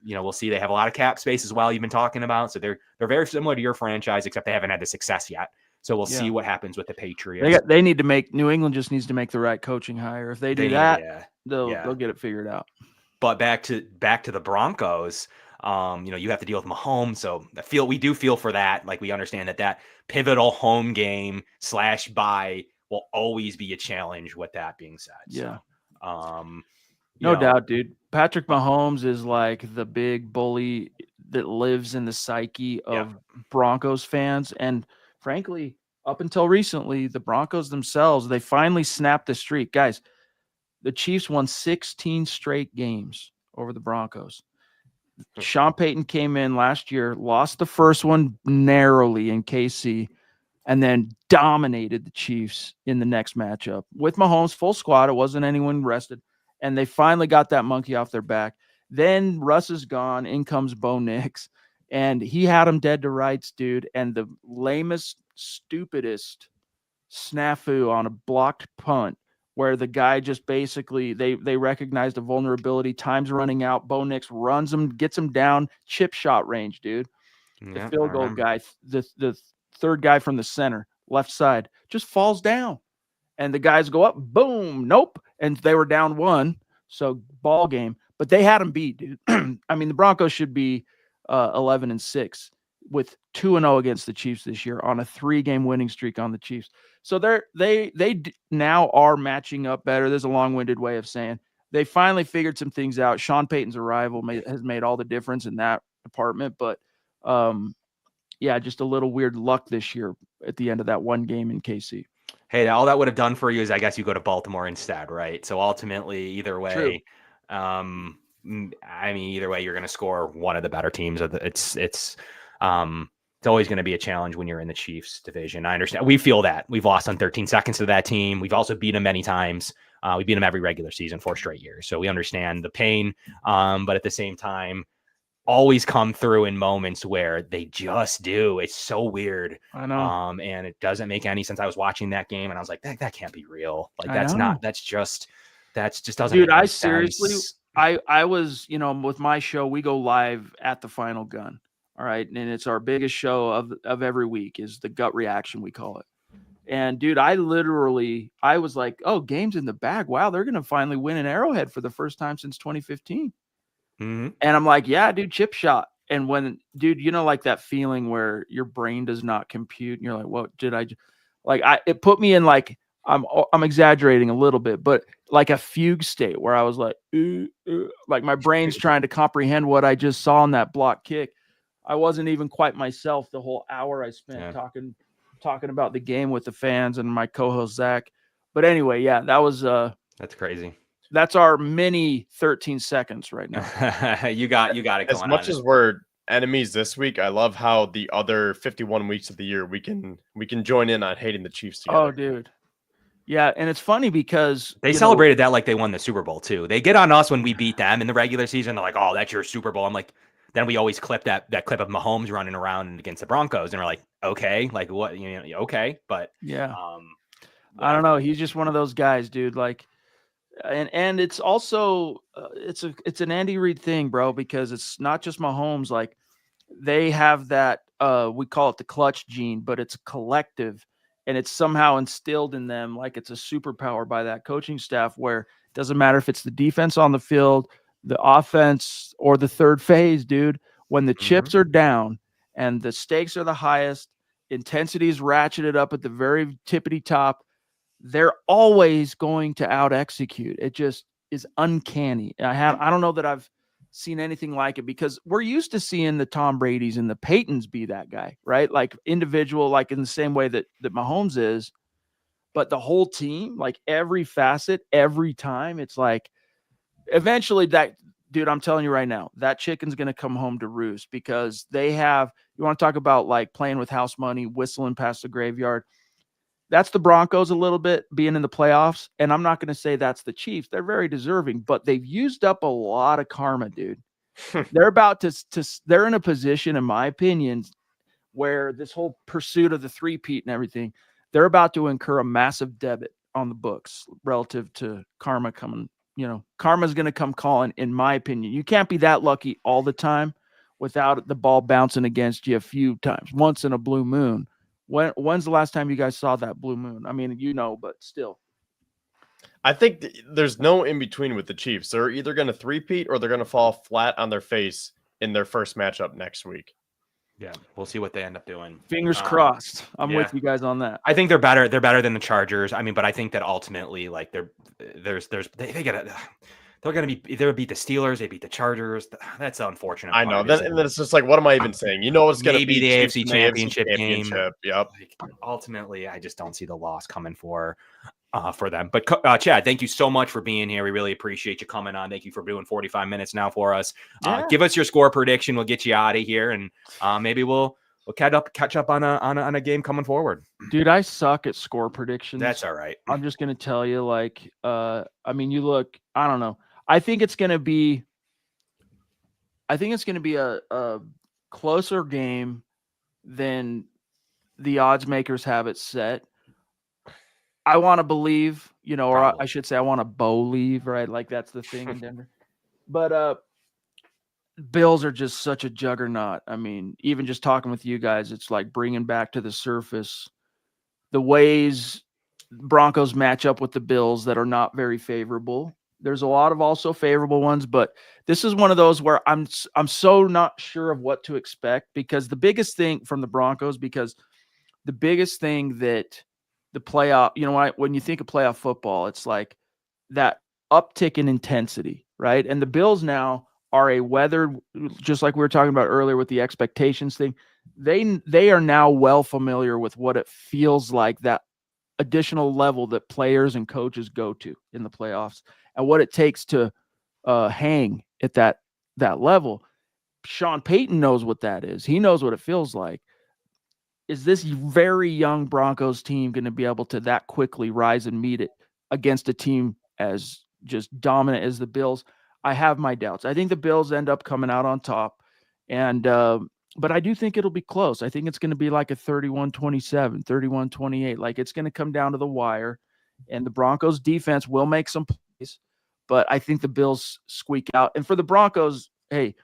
Speaker 1: We'll see. They have a lot of cap space as well, you've been talking about. So they're very similar to your franchise, except they haven't had the success yet. So we'll see what happens with the Patriots.
Speaker 3: They need to New England just needs to make the right coaching hire. If they do that, they'll get it figured out.
Speaker 1: But back to the Broncos, you have to deal with Mahomes. So we do feel for that. We understand that pivotal home game / bye will always be a challenge with that being said.
Speaker 3: Yeah.
Speaker 1: So,
Speaker 3: No doubt, dude. Patrick Mahomes is like the big bully that lives in the psyche of Broncos fans. And frankly, up until recently, the Broncos themselves, they finally snapped the streak. Guys, the Chiefs won 16 straight games over the Broncos. Sean Payton came in last year, lost the first one narrowly in KC, and then dominated the Chiefs in the next matchup with Mahomes full squad. It wasn't anyone rested, and they finally got that monkey off their back. Then Russ is gone. In comes Bo Nix, and he had him dead to rights, dude. And the lamest, stupidest snafu on a blocked punt where the guy just basically they recognized a vulnerability. Time's running out. Bo Nix runs him, gets him down, chip shot range, dude. The field goal guy, the third guy from the center, left side, just falls down. And the guys go up, boom, nope. And they were down 1. So ball game. But they had them beat, dude. I mean, the Broncos should be 11-6 with 2-0 against the Chiefs this year on a 3-game winning streak on the Chiefs. So they now are matching up better. There's a long-winded way of saying they finally figured some things out. Sean Payton's arrival has made all the difference in that department. But yeah, just a little weird luck this year at the end of that one game in KC.
Speaker 1: Hey, all that would have done for you is I guess you go to Baltimore instead, right? So ultimately, either way, I mean, either way, you're going to score one of the better teams. It's always going to be a challenge when you're in the Chiefs division. I understand. We feel that. We've lost on 13 seconds to that team. We've also beat them many times. We beat them every regular season 4 straight years. So we understand the pain. But at the same time, always come through in moments where they just do. It's so weird.
Speaker 3: I know.
Speaker 1: And it doesn't make any sense. I was watching that game and I was like, that can't be real. Like that just doesn't
Speaker 3: Dude,
Speaker 1: make any
Speaker 3: I seriously
Speaker 1: sense.
Speaker 3: I was, with my show, we go live at the final gun. All right. And it's our biggest show of every week is the gut reaction, we call it. And dude, I was like, oh, game's in the bag. Wow, they're going to finally win an Arrowhead for the first time since 2015.
Speaker 1: Mm-hmm.
Speaker 3: And I'm like, yeah, dude, chip shot. And when, dude, like that feeling where your brain does not compute and you're like, what did I it put me in like, I'm exaggerating a little bit, but like a fugue state where I was like, like my brain's trying to comprehend what I just saw in that block kick. I wasn't even quite myself the whole hour I spent talking about the game with the fans and my co-host Zach. But anyway, yeah, that was
Speaker 1: that's crazy.
Speaker 3: That's our mini 13 seconds right now.
Speaker 1: you got it going
Speaker 2: as much
Speaker 1: on.
Speaker 2: As we're enemies this week, I love how the other 51 weeks of the year we can join in on hating the Chiefs together.
Speaker 3: Oh, dude. Yeah, and it's funny because
Speaker 1: they celebrated that like they won the Super Bowl too. They get on us when we beat them in the regular season. They're like, "Oh, that's your Super Bowl." I'm like, then we always clip that clip of Mahomes running around against the Broncos, and we're like, "Okay, like what? Okay." But
Speaker 3: yeah, I don't know. He's just one of those guys, dude. Like, and it's also it's an Andy Reid thing, bro, because it's not just Mahomes. Like, they have that we call it the clutch gene, but it's collective. And it's somehow instilled in them like it's a superpower by that coaching staff where it doesn't matter if it's the defense on the field, the offense, or the third phase, dude. When the chips are down and the stakes are the highest, intensity is ratcheted up at the very tippity top, they're always going to out-execute. It just is uncanny. I don't know that I've seen anything like it because we're used to seeing the Tom Brady's and the Peytons be that guy, right? Like individual, like in the same way that Mahomes is, but the whole team, like every facet, every time, it's like eventually that dude, I'm telling you right now, that chicken's going to come home to roost because you want to talk about like playing with house money, whistling past the graveyard. That's the Broncos a little bit being in the playoffs. And I'm not going to say that's the Chiefs. They're very deserving, but they've used up a lot of karma, dude. They're about they're in a position, in my opinion, where this whole pursuit of the three-peat and everything, they're about to incur a massive debit on the books relative to karma coming. Karma's going to come calling, in my opinion. You can't be that lucky all the time without the ball bouncing against you a few times, once in a blue moon. When's the last time you guys saw that blue moon? I mean, but still.
Speaker 2: I think there's no in between with the Chiefs. They're either going to three-peat or they're going to fall flat on their face in their first matchup next week.
Speaker 1: Yeah, we'll see what they end up doing.
Speaker 3: Fingers crossed. I'm with you guys on that.
Speaker 1: I think they're better. They're better than the Chargers. I mean, but I think that ultimately, like, they they're going to be, they'll beat the Steelers, they beat the Chargers. That's the unfortunate
Speaker 2: I
Speaker 1: part.
Speaker 2: know. Then it's just like, what am I even saying? You know, it's going to
Speaker 1: Maybe
Speaker 2: be
Speaker 1: the
Speaker 2: Chiefs
Speaker 1: AFC
Speaker 2: in the
Speaker 1: championship game.
Speaker 2: Yep.
Speaker 1: Like, ultimately, I just don't see the loss coming for them. But Chad, thank you so much for being here. We really appreciate you coming on. Thank you for doing 45 minutes now for us. Give us your score prediction. We'll get you out of here, and maybe we'll catch up on a game coming forward.
Speaker 3: Dude, I suck at score predictions.
Speaker 1: That's all right.
Speaker 3: I'm just gonna tell you, like, I mean, you look, I don't know. I think it's gonna be a closer game than the odds makers have it set. I want to believe, you know, or I should say, I want to believe, right? Like, that's the thing in Denver. But Bills are just such a juggernaut. I mean, even just talking with you guys, it's like bringing back to the surface the ways Broncos match up with the Bills that are not very favorable. There's a lot of also favorable ones, but this is one of those where I'm so not sure of what to expect, because the biggest thing from the Broncos, because the biggest thing that the playoff, you know, when you think of playoff football, it's like that uptick in intensity, right? And the Bills now are a weathered, just like we were talking about earlier with the expectations thing. They are now well familiar with what it feels like, that additional level that players and coaches go to in the playoffs, and what it takes to hang at that level. Sean Payton knows what that is. He knows what it feels like. Is this very young Broncos team going to be able to that quickly rise and meet it against a team as just dominant as the Bills? I have my doubts. I think the Bills end up coming out on top, and but I do think it'll be close. I think it's going to be like a 31-27, 31-28. Like, it's going to come down to the wire, and the Broncos defense will make some plays, but I think the Bills squeak out. And for the Broncos, hey,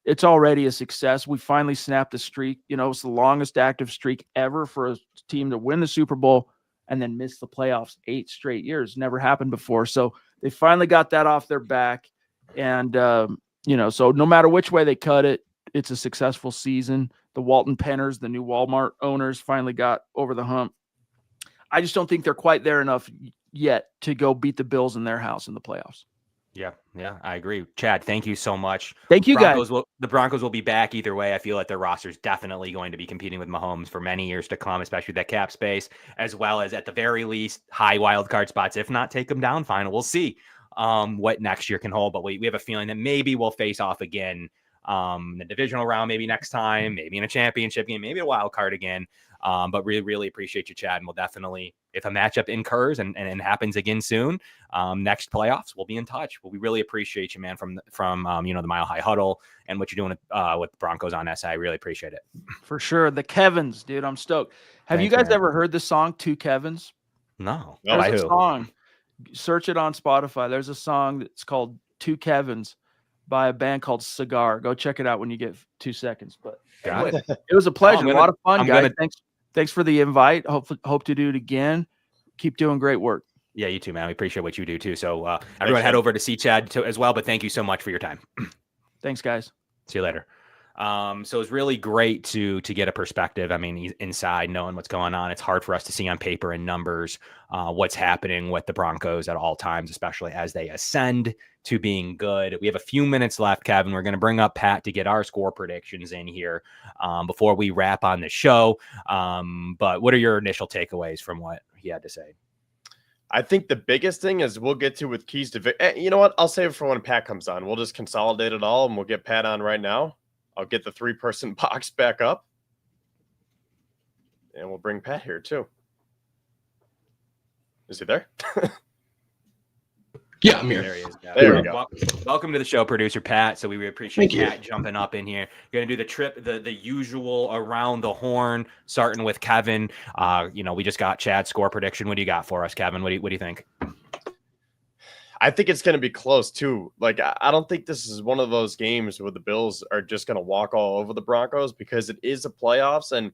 Speaker 3: it's already a success. We finally snapped the streak. You know, it's the longest active streak ever for a team to win the Super Bowl and then miss the playoffs 8 straight years. Never happened before. So they finally got that off their back. And, you know, so no matter which way they cut it, it's a successful season. The Walton Penners, the new Walmart owners, finally got over the hump. I just don't think they're quite there enough yet to go beat the Bills in their house in the playoffs.
Speaker 1: Yeah, I agree. Chad, thank you so much.
Speaker 3: Thank you, guys.
Speaker 1: The Broncos will be back either way. I feel like their roster is definitely going to be competing with Mahomes for many years to come, especially that cap space, as well as at the very least high wild card spots. If not, take them down. Fine, we'll see what next year can hold. But we have a feeling that maybe we'll face off again in the divisional round, maybe next time, maybe in a championship game, maybe a wild card again. But really appreciate you, Chad. And we'll definitely, if a matchup incurs and happens again soon, next playoffs, we'll be in touch. We really appreciate you, man, from you know, the Mile High Huddle and what you're doing with Broncos on SI. I really appreciate it.
Speaker 3: For sure. The Kevins, dude. I'm stoked. Have you guys ever heard the song Two Kevins?
Speaker 1: No.
Speaker 3: There's a song. Search it on Spotify. There's a song that's called Two Kevins by a band called Cigar. Go check it out when you get 2 seconds. But anyway, it was a pleasure. A lot of fun, guys. Thanks for the invite. Hope to do it again. Keep doing great work.
Speaker 1: Yeah, you too, man. We appreciate what you do too. So everyone head over to see Chad as well. But thank you so much for your time.
Speaker 3: Thanks, guys.
Speaker 1: See you later. So it's really great to get a perspective. I mean, he's inside knowing what's going on. It's hard for us to see on paper and numbers what's happening with the Broncos at all times, especially as they ascend to being good. We have a few minutes left, Kevin. We're going to bring up Pat to get our score predictions in here before we wrap on the show. But what are your initial takeaways from what he had to say?
Speaker 2: I think the biggest thing is we'll get to with keys to you know what? I'll save it for when Pat comes on. We'll just consolidate it all and we'll get Pat on right now. I'll get the 3-person box back up. And we'll bring Pat here too. Is he there?
Speaker 4: Yeah, I'm here.
Speaker 1: There he is.
Speaker 2: There we go.
Speaker 1: Welcome to the show, producer Pat. So we really appreciate Pat jumping up in here. You're gonna do the usual around the horn, starting with Kevin. You know, we just got Chad's score prediction. What do you got for us, Kevin? What do you think?
Speaker 2: I think it's going to be close too. Like, I don't think this is one of those games where the Bills are just going to walk all over the Broncos, because it is a playoffs. And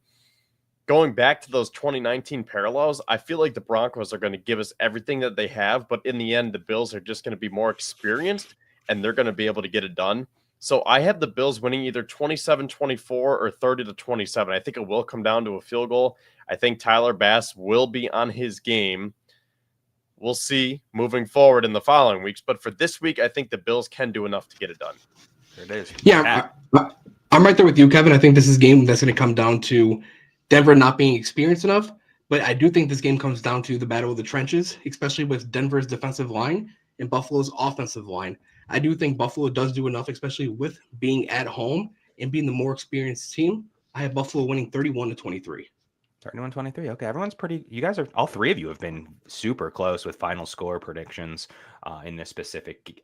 Speaker 2: going back to those 2019 parallels, I feel like the Broncos are going to give us everything that they have. But in the end, the Bills are just going to be more experienced and they're going to be able to get it done. So I have the Bills winning either 27-24 or 30-27. I think it will come down to a field goal. I think Tyler Bass will be on his game. we'll see moving forward in the following weeks. But for this week, I think the Bills can do enough to get it done.
Speaker 1: There it is.
Speaker 4: Yeah, I'm right there with you, Kevin. I think this is a game that's going to come down to Denver not being experienced enough. But I do think this game comes down to the battle of the trenches, especially with Denver's defensive line and Buffalo's offensive line. I do think Buffalo does do enough, especially with being at home and being the more experienced team. I have Buffalo winning 31-23.
Speaker 1: 31-23. Okay, everyone's pretty. You guys are all three of you have been super close with final score predictions in this specific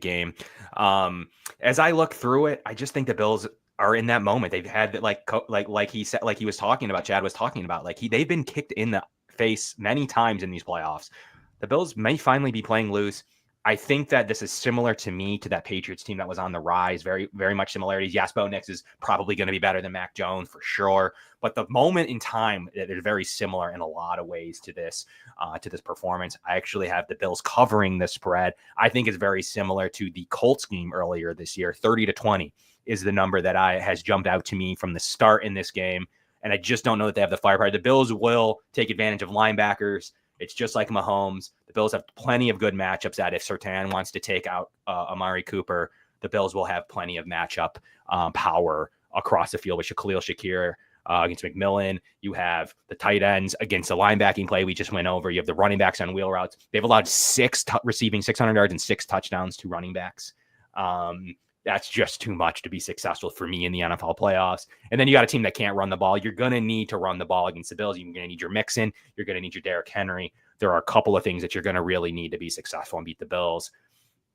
Speaker 1: game. As I look through it, I just think the Bills are in that moment. They've had like he said, like he was talking about, Chad was talking about, like they've been kicked in the face many times in these playoffs. The Bills may finally be playing loose. I think that this is similar to me to that Patriots team that was on the rise. Very, very much similarities. Yes, Bo Nix is probably going to be better than Mac Jones for sure. But the moment in time, they're very similar in a lot of ways to this performance. I actually have the Bills covering the spread. I think it's very similar to the Colts game earlier this year. 30-20 is the number that has jumped out to me from the start in this game. And I just don't know that they have the firepower. The Bills will take advantage of linebackers. It's just like Mahomes. The Bills have plenty of good matchups that if Surtain wants to take out Amari Cooper, the Bills will have plenty of matchup power across the field with Khalil Shakir against McMillan. You have the tight ends against the linebacking play we just went over. You have the running backs on wheel routes. They've allowed receiving 600 yards and 6 touchdowns to running backs. That's just too much to be successful for me in the NFL playoffs. And then you got a team that can't run the ball. You're going to need to run the ball against the Bills. You're going to need your Mixon. You're going to need your Derrick Henry. There are a couple of things that you're going to really need to be successful and beat the Bills.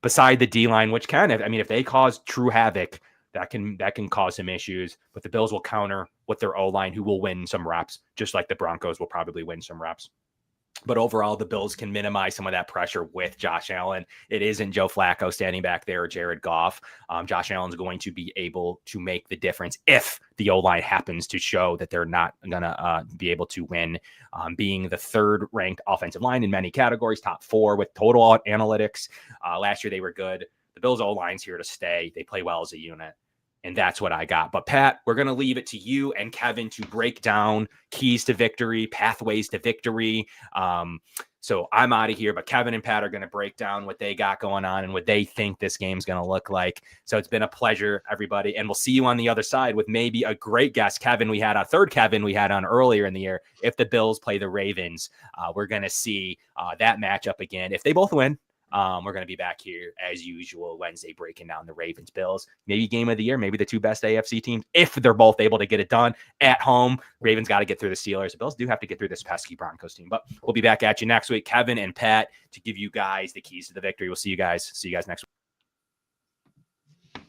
Speaker 1: Beside the D-line, which if they cause true havoc, that can cause some issues. But the Bills will counter with their O-line, who will win some reps, just like the Broncos will probably win some reps. But overall, the Bills can minimize some of that pressure with Josh Allen. It isn't Joe Flacco standing back there or Jared Goff. Josh Allen's going to be able to make the difference if the O-line happens to show that they're not going to be able to win. Being the third-ranked offensive line in many categories, top 4 with total analytics. Last year, they were good. The Bills' O-line's here to stay. They play well as a unit. And that's what I got. But Pat, we're going to leave it to you and Kevin to break down keys to victory, pathways to victory. So I'm out of here, but Kevin and Pat are going to break down what they got going on and what they think this game's going to look like. So it's been a pleasure, everybody. And we'll see you on the other side with maybe a great guest, Kevin. Third Kevin we had on earlier in the year. If the Bills play the Ravens, we're going to see that matchup again. If they both win, we're going to be back here as usual Wednesday breaking down the Ravens Bills, maybe game of the year, maybe the 2 best AFC teams if they're both able to get it done at home. Ravens got to get through the Steelers. The Bills do have to get through this pesky Broncos team, but we'll be back at you next week, Kevin and Pat, to give you guys the keys to the victory. We'll see you guys next week.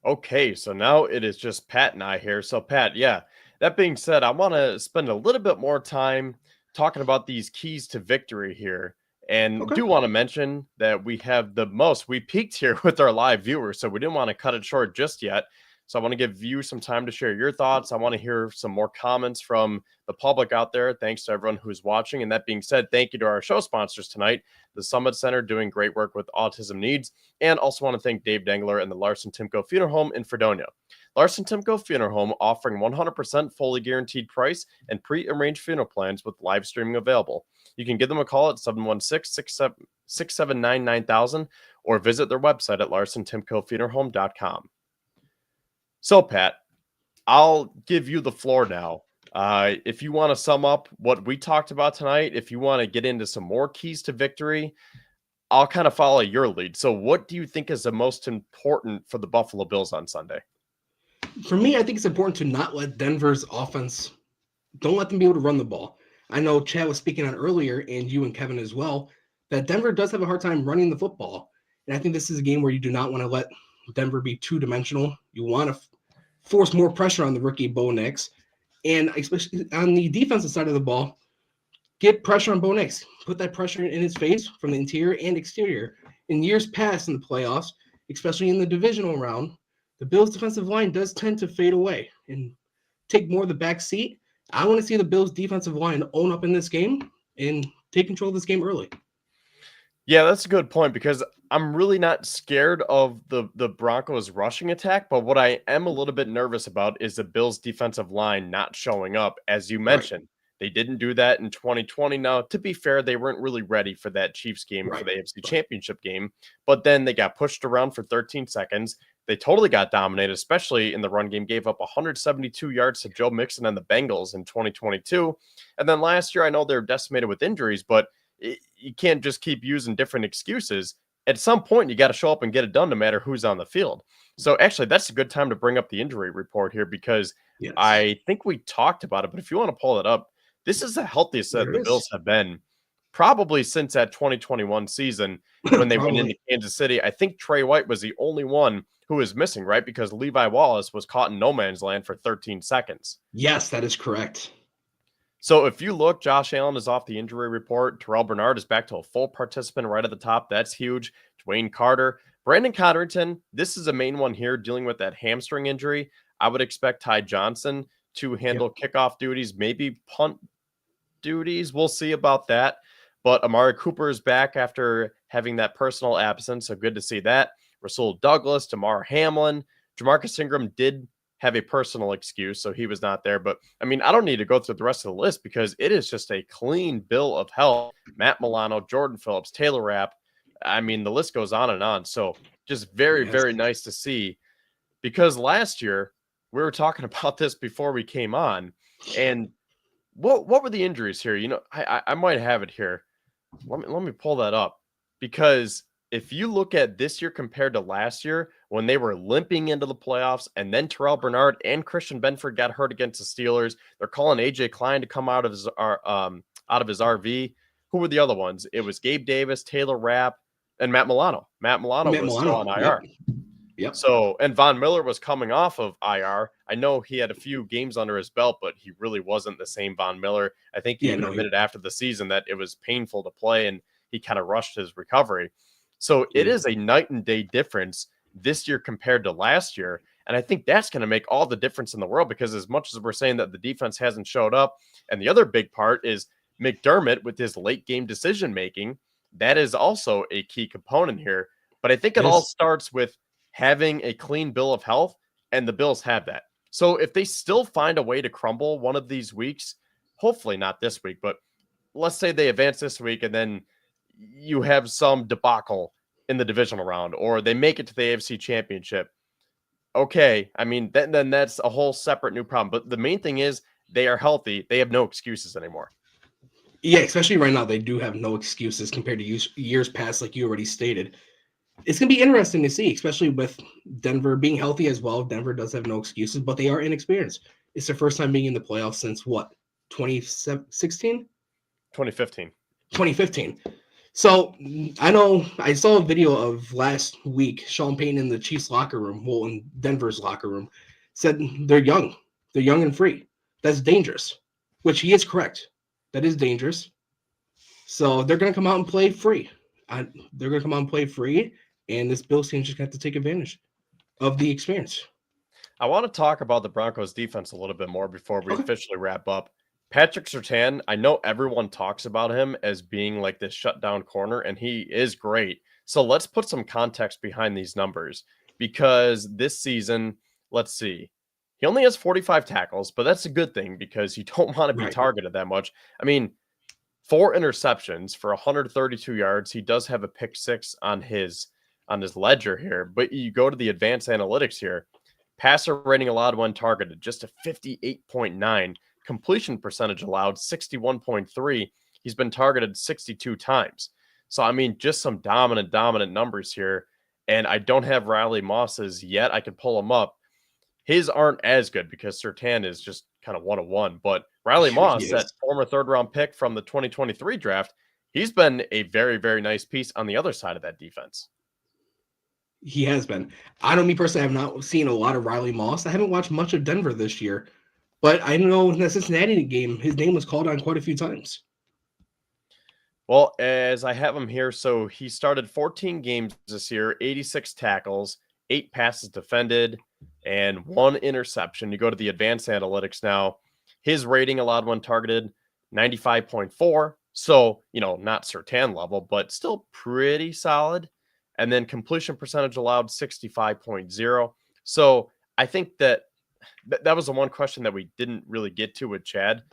Speaker 2: Okay, so now it is just Pat and I here. So Pat, yeah, that being said, I want to spend a little bit more time talking about these keys to victory here. And do want to mention that we peaked here with our live viewers, so we didn't want to cut it short just yet. So I want to give you some time to share your thoughts. I want to hear some more comments from the public out there. Thanks to everyone who's watching. And that being said, thank you to our show sponsors tonight, the Summit Center, doing great work with autism needs. And also want to thank Dave Dengler and the Larson-Timko Funeral Home in Fredonia. Larson-Timko Funeral Home offering 100% fully guaranteed price and pre-arranged funeral plans with live streaming available. You can give them a call at 716-679-9000 or visit their website at larsontimkofuneralhome.com. So, Pat, I'll give you the floor now. If you want to sum up what we talked about tonight, if you want to get into some more keys to victory, I'll kind of follow your lead. So what do you think is the most important for the Buffalo Bills on Sunday?
Speaker 4: For me, I think it's important to not let Denver's offense, don't let them be able to run the ball. I know Chad was speaking on earlier, and you and Kevin as well, that Denver does have a hard time running the football. And I think this is a game where you do not want to let Denver be two-dimensional. You want to force more pressure on the rookie Bo Nix. And especially on the defensive side of the ball, get pressure on Bo Nix. Put that pressure in his face from the interior and exterior. In years past in the playoffs, especially in the divisional round, the Bills' defensive line does tend to fade away and take more of the back seat. I want to see the Bills' defensive line own up in this game and take control of this game early.
Speaker 2: Yeah, that's a good point, because I'm really not scared of the Broncos rushing attack, but what I am a little bit nervous about is the Bills' defensive line not showing up, as you mentioned. They didn't do that in 2020. Now, to be fair, they weren't really ready for that Chiefs game for the AFC Championship game, but then they got pushed around for 13 seconds. They totally got dominated, especially in the run game, gave up 172 yards to Joe Mixon and the Bengals in 2022. And then last year, I know they're decimated with injuries, but you can't just keep using different excuses. At some point, you got to show up and get it done no matter who's on the field. So actually, that's a good time to bring up the injury report here because I think we talked about it, but if you want to pull it up, this is the healthiest that the Bills have been probably since that 2021 season when they went into Kansas City. I think Trey White was the only one who was missing, right? Because Levi Wallace was caught in no man's land for 13 seconds.
Speaker 4: Yes, that is correct.
Speaker 2: So if you look, Josh Allen is off the injury report. Terrell Bernard is back to a full participant right at the top. That's huge. Dwayne Carter. Brandon Cotterton, this is a main one here dealing with that hamstring injury. I would expect Ty Johnson to handle kickoff duties, maybe punt duties. We'll see about that. But Amari Cooper is back after having that personal absence, so good to see that. Rasul Douglas, Damar Hamlin. Jamarcus Ingram did have a personal excuse, so he was not there. But, I mean, I don't need to go through the rest of the list because it is just a clean bill of health. Matt Milano, Jordan Phillips, Taylor Rapp. I mean, the list goes on and on. So just very, very nice to see because last year we were talking about this before we came on. And what were the injuries here? You know, I might have it here. Let me pull that up because if you look at this year compared to last year when they were limping into the playoffs and then Terrell Bernard and Christian Benford got hurt against the Steelers, they're calling AJ Klein to come out of his RV. Who were the other ones? It was Gabe Davis, Taylor Rapp, and Matt Milano. Matt Milano was still on IR.
Speaker 4: Yep.
Speaker 2: So, and Von Miller was coming off of IR. I know he had a few games under his belt, but he really wasn't the same Von Miller. I think he admitted after the season that it was painful to play and he kind of rushed his recovery. So it is a night and day difference this year compared to last year. And I think that's going to make all the difference in the world because as much as we're saying that the defense hasn't showed up, and the other big part is McDermott with his late game decision making, that is also a key component here. But I think it all starts with having a clean bill of health, and the Bills have that. So if they still find a way to crumble one of these weeks, hopefully not this week, but let's say they advance this week and then you have some debacle in the divisional round or they make it to the AFC Championship. Okay, I mean, then that's a whole separate new problem. But the main thing is they are healthy. They have no excuses anymore.
Speaker 4: Yeah, especially right now, they do have no excuses compared to years past, like you already stated. It's going to be interesting to see, especially with Denver being healthy as well. Denver does have no excuses, but they are inexperienced. It's their first time being in the playoffs since what, 2016?
Speaker 2: 2015.
Speaker 4: 2015. So I know I saw a video of last week, Sean Payton in the Chiefs locker room, well, in Denver's locker room, said they're young. They're young and free. That's dangerous, which he is correct. That is dangerous. So they're going to come out and play free. And this Bills team just got to take advantage of the experience.
Speaker 2: I want to talk about the Broncos defense a little bit more before we officially wrap up. Patrick Surtain, I know everyone talks about him as being like this shutdown corner, and he is great. So let's put some context behind these numbers because this season, let's see, he only has 45 tackles, but that's a good thing because you don't want to be targeted that much. I mean, 4 interceptions for 132 yards. He does have a pick 6 on his ledger here, but you go to the advanced analytics here. Passer rating allowed when targeted, just a 58.9. Completion percentage allowed, 61.3. He's been targeted 62 times. So, I mean, just some dominant numbers here. And I don't have Riley Moss's yet. I can pull him up. His aren't as good because Surtain is just kind of 101. But Riley Moss, that former third-round pick from the 2023 draft, he's been a very, very nice piece on the other side of that defense.
Speaker 4: He has been. I know me personally, I have not seen a lot of Riley Moss. I haven't watched much of Denver this year. But I know in the Cincinnati game, his name was called on quite a few times.
Speaker 2: Well, as I have him here, so he started 14 games this year, 86 tackles, 8 passes defended, and 1 interception. You go to the advanced analytics now. His rating allowed when targeted, 95.4. So, you know, not Surtain level, but still pretty solid. And then completion percentage allowed, 65.0. So I think that was the one question that we didn't really get to with Chad.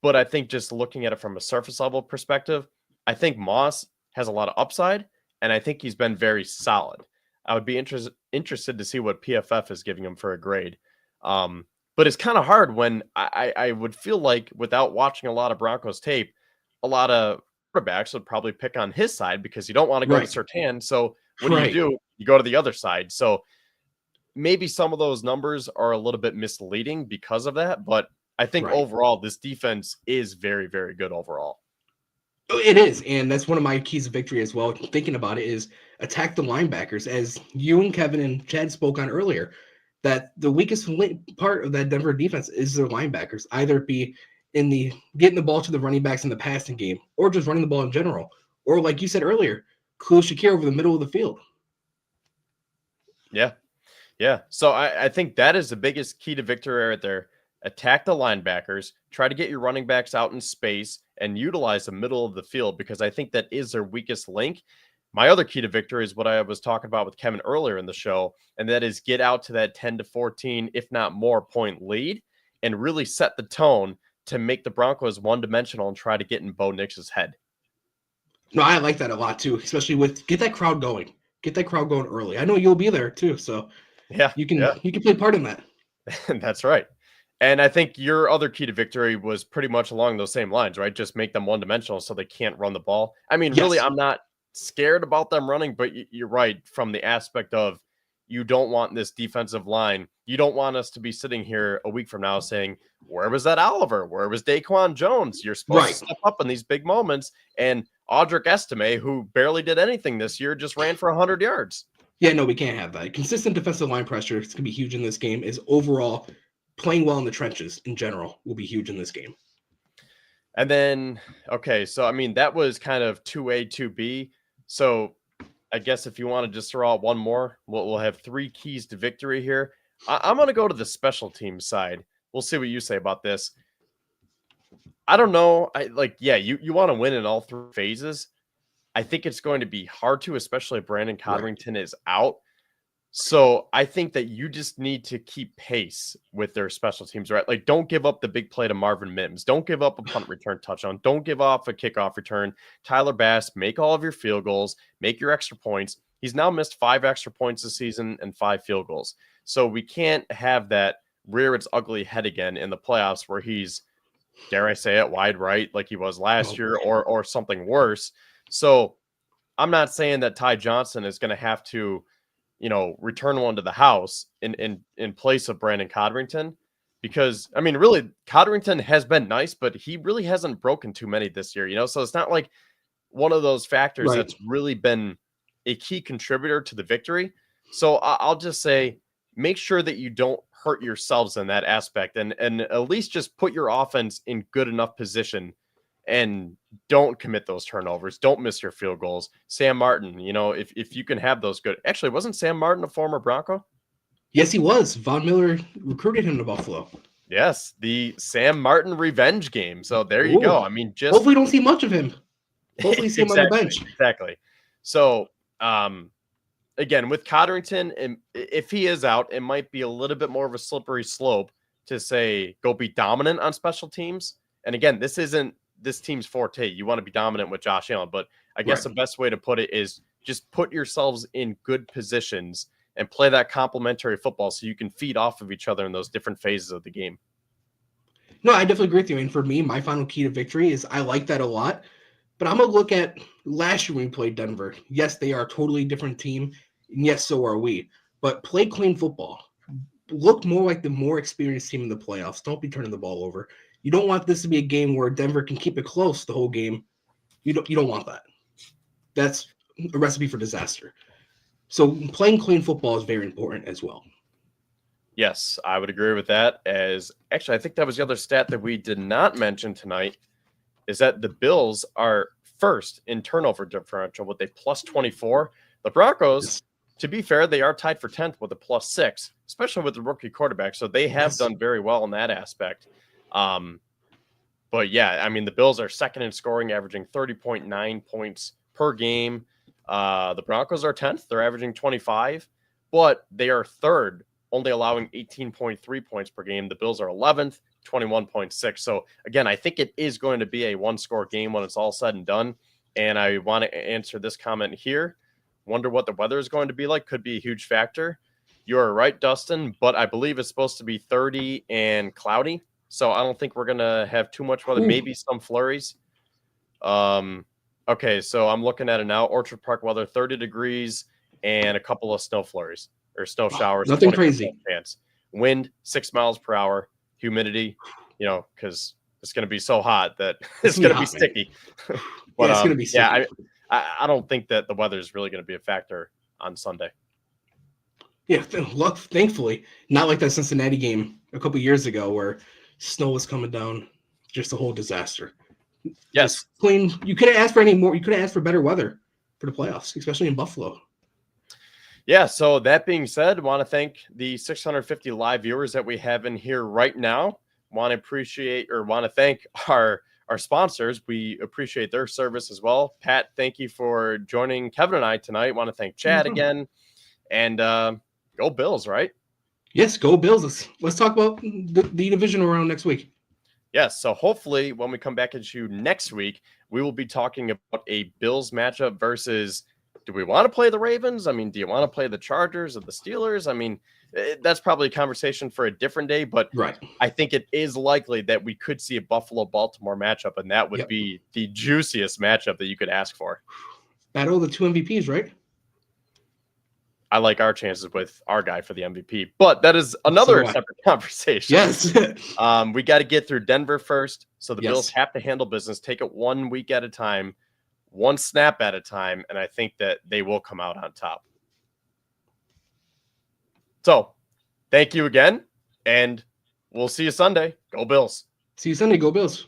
Speaker 2: But I think just looking at it from a surface level perspective, I think Moss has a lot of upside, and I think he's been very solid. I would be interested to see what PFF is giving him for a grade. But it's kind of hard when I would feel like without watching a lot of Broncos tape, a lot of quarterbacks would probably pick on his side because you don't want to go to Surtain. So what do you do? You go to the other side. So maybe some of those numbers are a little bit misleading because of that. But I think overall, this defense is very, very good overall.
Speaker 4: It is, and that's one of my keys of victory as well. Thinking about it is attack the linebackers, as you and Kevin and Chad spoke on earlier, that the weakest part of that Denver defense is their linebackers, either it be in the getting the ball to the running backs in the passing game or just running the ball in general, or like you said earlier, Khalil Shakir over the middle of the field.
Speaker 2: Yeah. So I think that is the biggest key to victory right there. Attack the linebackers, try to get your running backs out in space, and utilize the middle of the field because I think that is their weakest link. My other key to victory is what I was talking about with Kevin earlier in the show, and that is get out to that 10 to 14, if not more, point lead and really set the tone to make the Broncos one-dimensional and try to get in Bo Nix's head.
Speaker 4: No, I like that a lot too, especially with get that crowd going. Get that crowd going early. I know you'll be there too, so you can play part in that.
Speaker 2: That's right. And I think your other key to victory was pretty much along those same lines, right? Just make them one-dimensional so they can't run the ball. I mean, really, I'm not scared about them running, but you're right from the aspect of you don't want this defensive line. You don't want us to be sitting here a week from now saying, where was that Oliver? Where was Daquan Jones? You're supposed to step up in these big moments. And Audric Estime, who barely did anything this year, just ran for 100 yards.
Speaker 4: Yeah, no, we can't have that. Consistent defensive line pressure is going to be huge in this game. Is overall playing well in the trenches in general will be huge in this game.
Speaker 2: And then, okay, so I mean, that was kind of 2A, 2B. So I guess if you want to just throw out one more, we'll have 3 keys to victory here. I'm going to go to the special team side. We'll see what you say about this. I don't know. You want to win in all 3 phases. I think it's going to be hard to, especially if Brandon Codrington is out. So I think that you just need to keep pace with their special teams, right? Like, don't give up the big play to Marvin Mims. Don't give up a punt return touchdown. Don't give off a kickoff return. Tyler Bass, make all of your field goals, make your extra points. He's now missed 5 extra points this season and 5 field goals. So we can't have that rear its ugly head again in the playoffs where he's, dare I say it, wide right like he was last year or something worse. So I'm not saying that Ty Johnson is going to have to, return one to the house in place of Brandon Codrington, because I mean, really, Codrington has been nice, but he really hasn't broken too many this year, so it's not like one of those factors that's really been a key contributor to the victory. So I'll just say, make sure that you don't hurt yourselves in that aspect and at least just put your offense in good enough position and don't commit those turnovers. Don't miss your field goals. Sam Martin, if you can have those good. Actually, wasn't Sam Martin a former Bronco?
Speaker 4: Yes, he was. Von Miller recruited him to Buffalo.
Speaker 2: Yes, the Sam Martin revenge game. So there you go. I mean, just
Speaker 4: hopefully we don't see much of him. Hopefully see him on the bench.
Speaker 2: Exactly. So again, with Codrington, if he is out, it might be a little bit more of a slippery slope to say go be dominant on special teams. And again, this isn't this team's forte. You want to be dominant with Josh Allen, but I guess the best way to put it is just put yourselves in good positions and play that complementary football so you can feed off of each other in those different phases of the game.
Speaker 4: No, I definitely agree with you. And for me, my final key to victory is I like that a lot. But I'm going to look at last year when we played Denver. Yes, they are a totally different team. And yes, so are we. But play clean football. Look more like the more experienced team in the playoffs. Don't be turning the ball over. You don't want this to be a game where Denver can keep it close the whole game. You don't want that. That's a recipe for disaster. So playing clean football is very important as well.
Speaker 2: Yes, I would agree with that. As actually, I think that was the other stat that we did not mention tonight, is that the Bills are first in turnover differential with a plus 24. The Broncos, to be fair, they are tied for 10th with a plus 6, especially with the rookie quarterback. So they have done very well in that aspect. But yeah, I mean, the Bills are second in scoring, averaging 30.9 points per game. The Broncos are 10th. They're averaging 25, but they are third, only allowing 18.3 points per game. The Bills are 11th, 21.6. So again, I think it is going to be a one-score game when it's all said and done. And I want to answer this comment here. Wonder what the weather is going to be like. Could be a huge factor. You're right, Dustin, but I believe it's supposed to be 30 and cloudy. So I don't think we're going to have too much weather. Maybe some flurries. Okay, so I'm looking at it now. Orchard Park weather, 30 degrees and a couple of snow flurries or snow showers.
Speaker 4: Nothing crazy.
Speaker 2: Chance. Wind 6 miles per hour. Humidity, because it's going to be so hot that it's going to be sticky. But
Speaker 4: it's going to be sticky.
Speaker 2: I don't think that the weather is really going to be a factor on Sunday.
Speaker 4: Yeah, thankfully, not like that Cincinnati game a couple years ago where snow was coming down, just a whole disaster.
Speaker 2: Yes,
Speaker 4: Plain. You could have asked for any more. You could have asked for better weather for the playoffs, especially in Buffalo.
Speaker 2: Yeah. So that being said, want to thank the 650 live viewers that we have in here right now. Want to thank our sponsors. We appreciate their service as well. Pat, thank you for joining Kevin and I tonight. Want to thank Chad again, and go Bills, right?
Speaker 4: Yes, go Bills. Let's talk about the divisional round next week.
Speaker 2: Yes, so hopefully when we come back at you next week, we will be talking about a Bills matchup versus, do we want to play the Ravens? I mean, do you want to play the Chargers or the Steelers? I mean, that's probably a conversation for a different day, but
Speaker 4: right.
Speaker 2: I think it is likely that we could see a Buffalo-Baltimore matchup, and that would be the juiciest matchup that you could ask for.
Speaker 4: Battle of the two MVPs, right?
Speaker 2: I like our chances with our guy for the MVP, but that is another separate conversation.
Speaker 4: Yes.
Speaker 2: We got to get through Denver first. So the Bills have to handle business, take it 1 week at a time, one snap at a time. And I think that they will come out on top. So thank you again. And we'll see you Sunday. Go Bills.
Speaker 4: See you Sunday. Go Bills.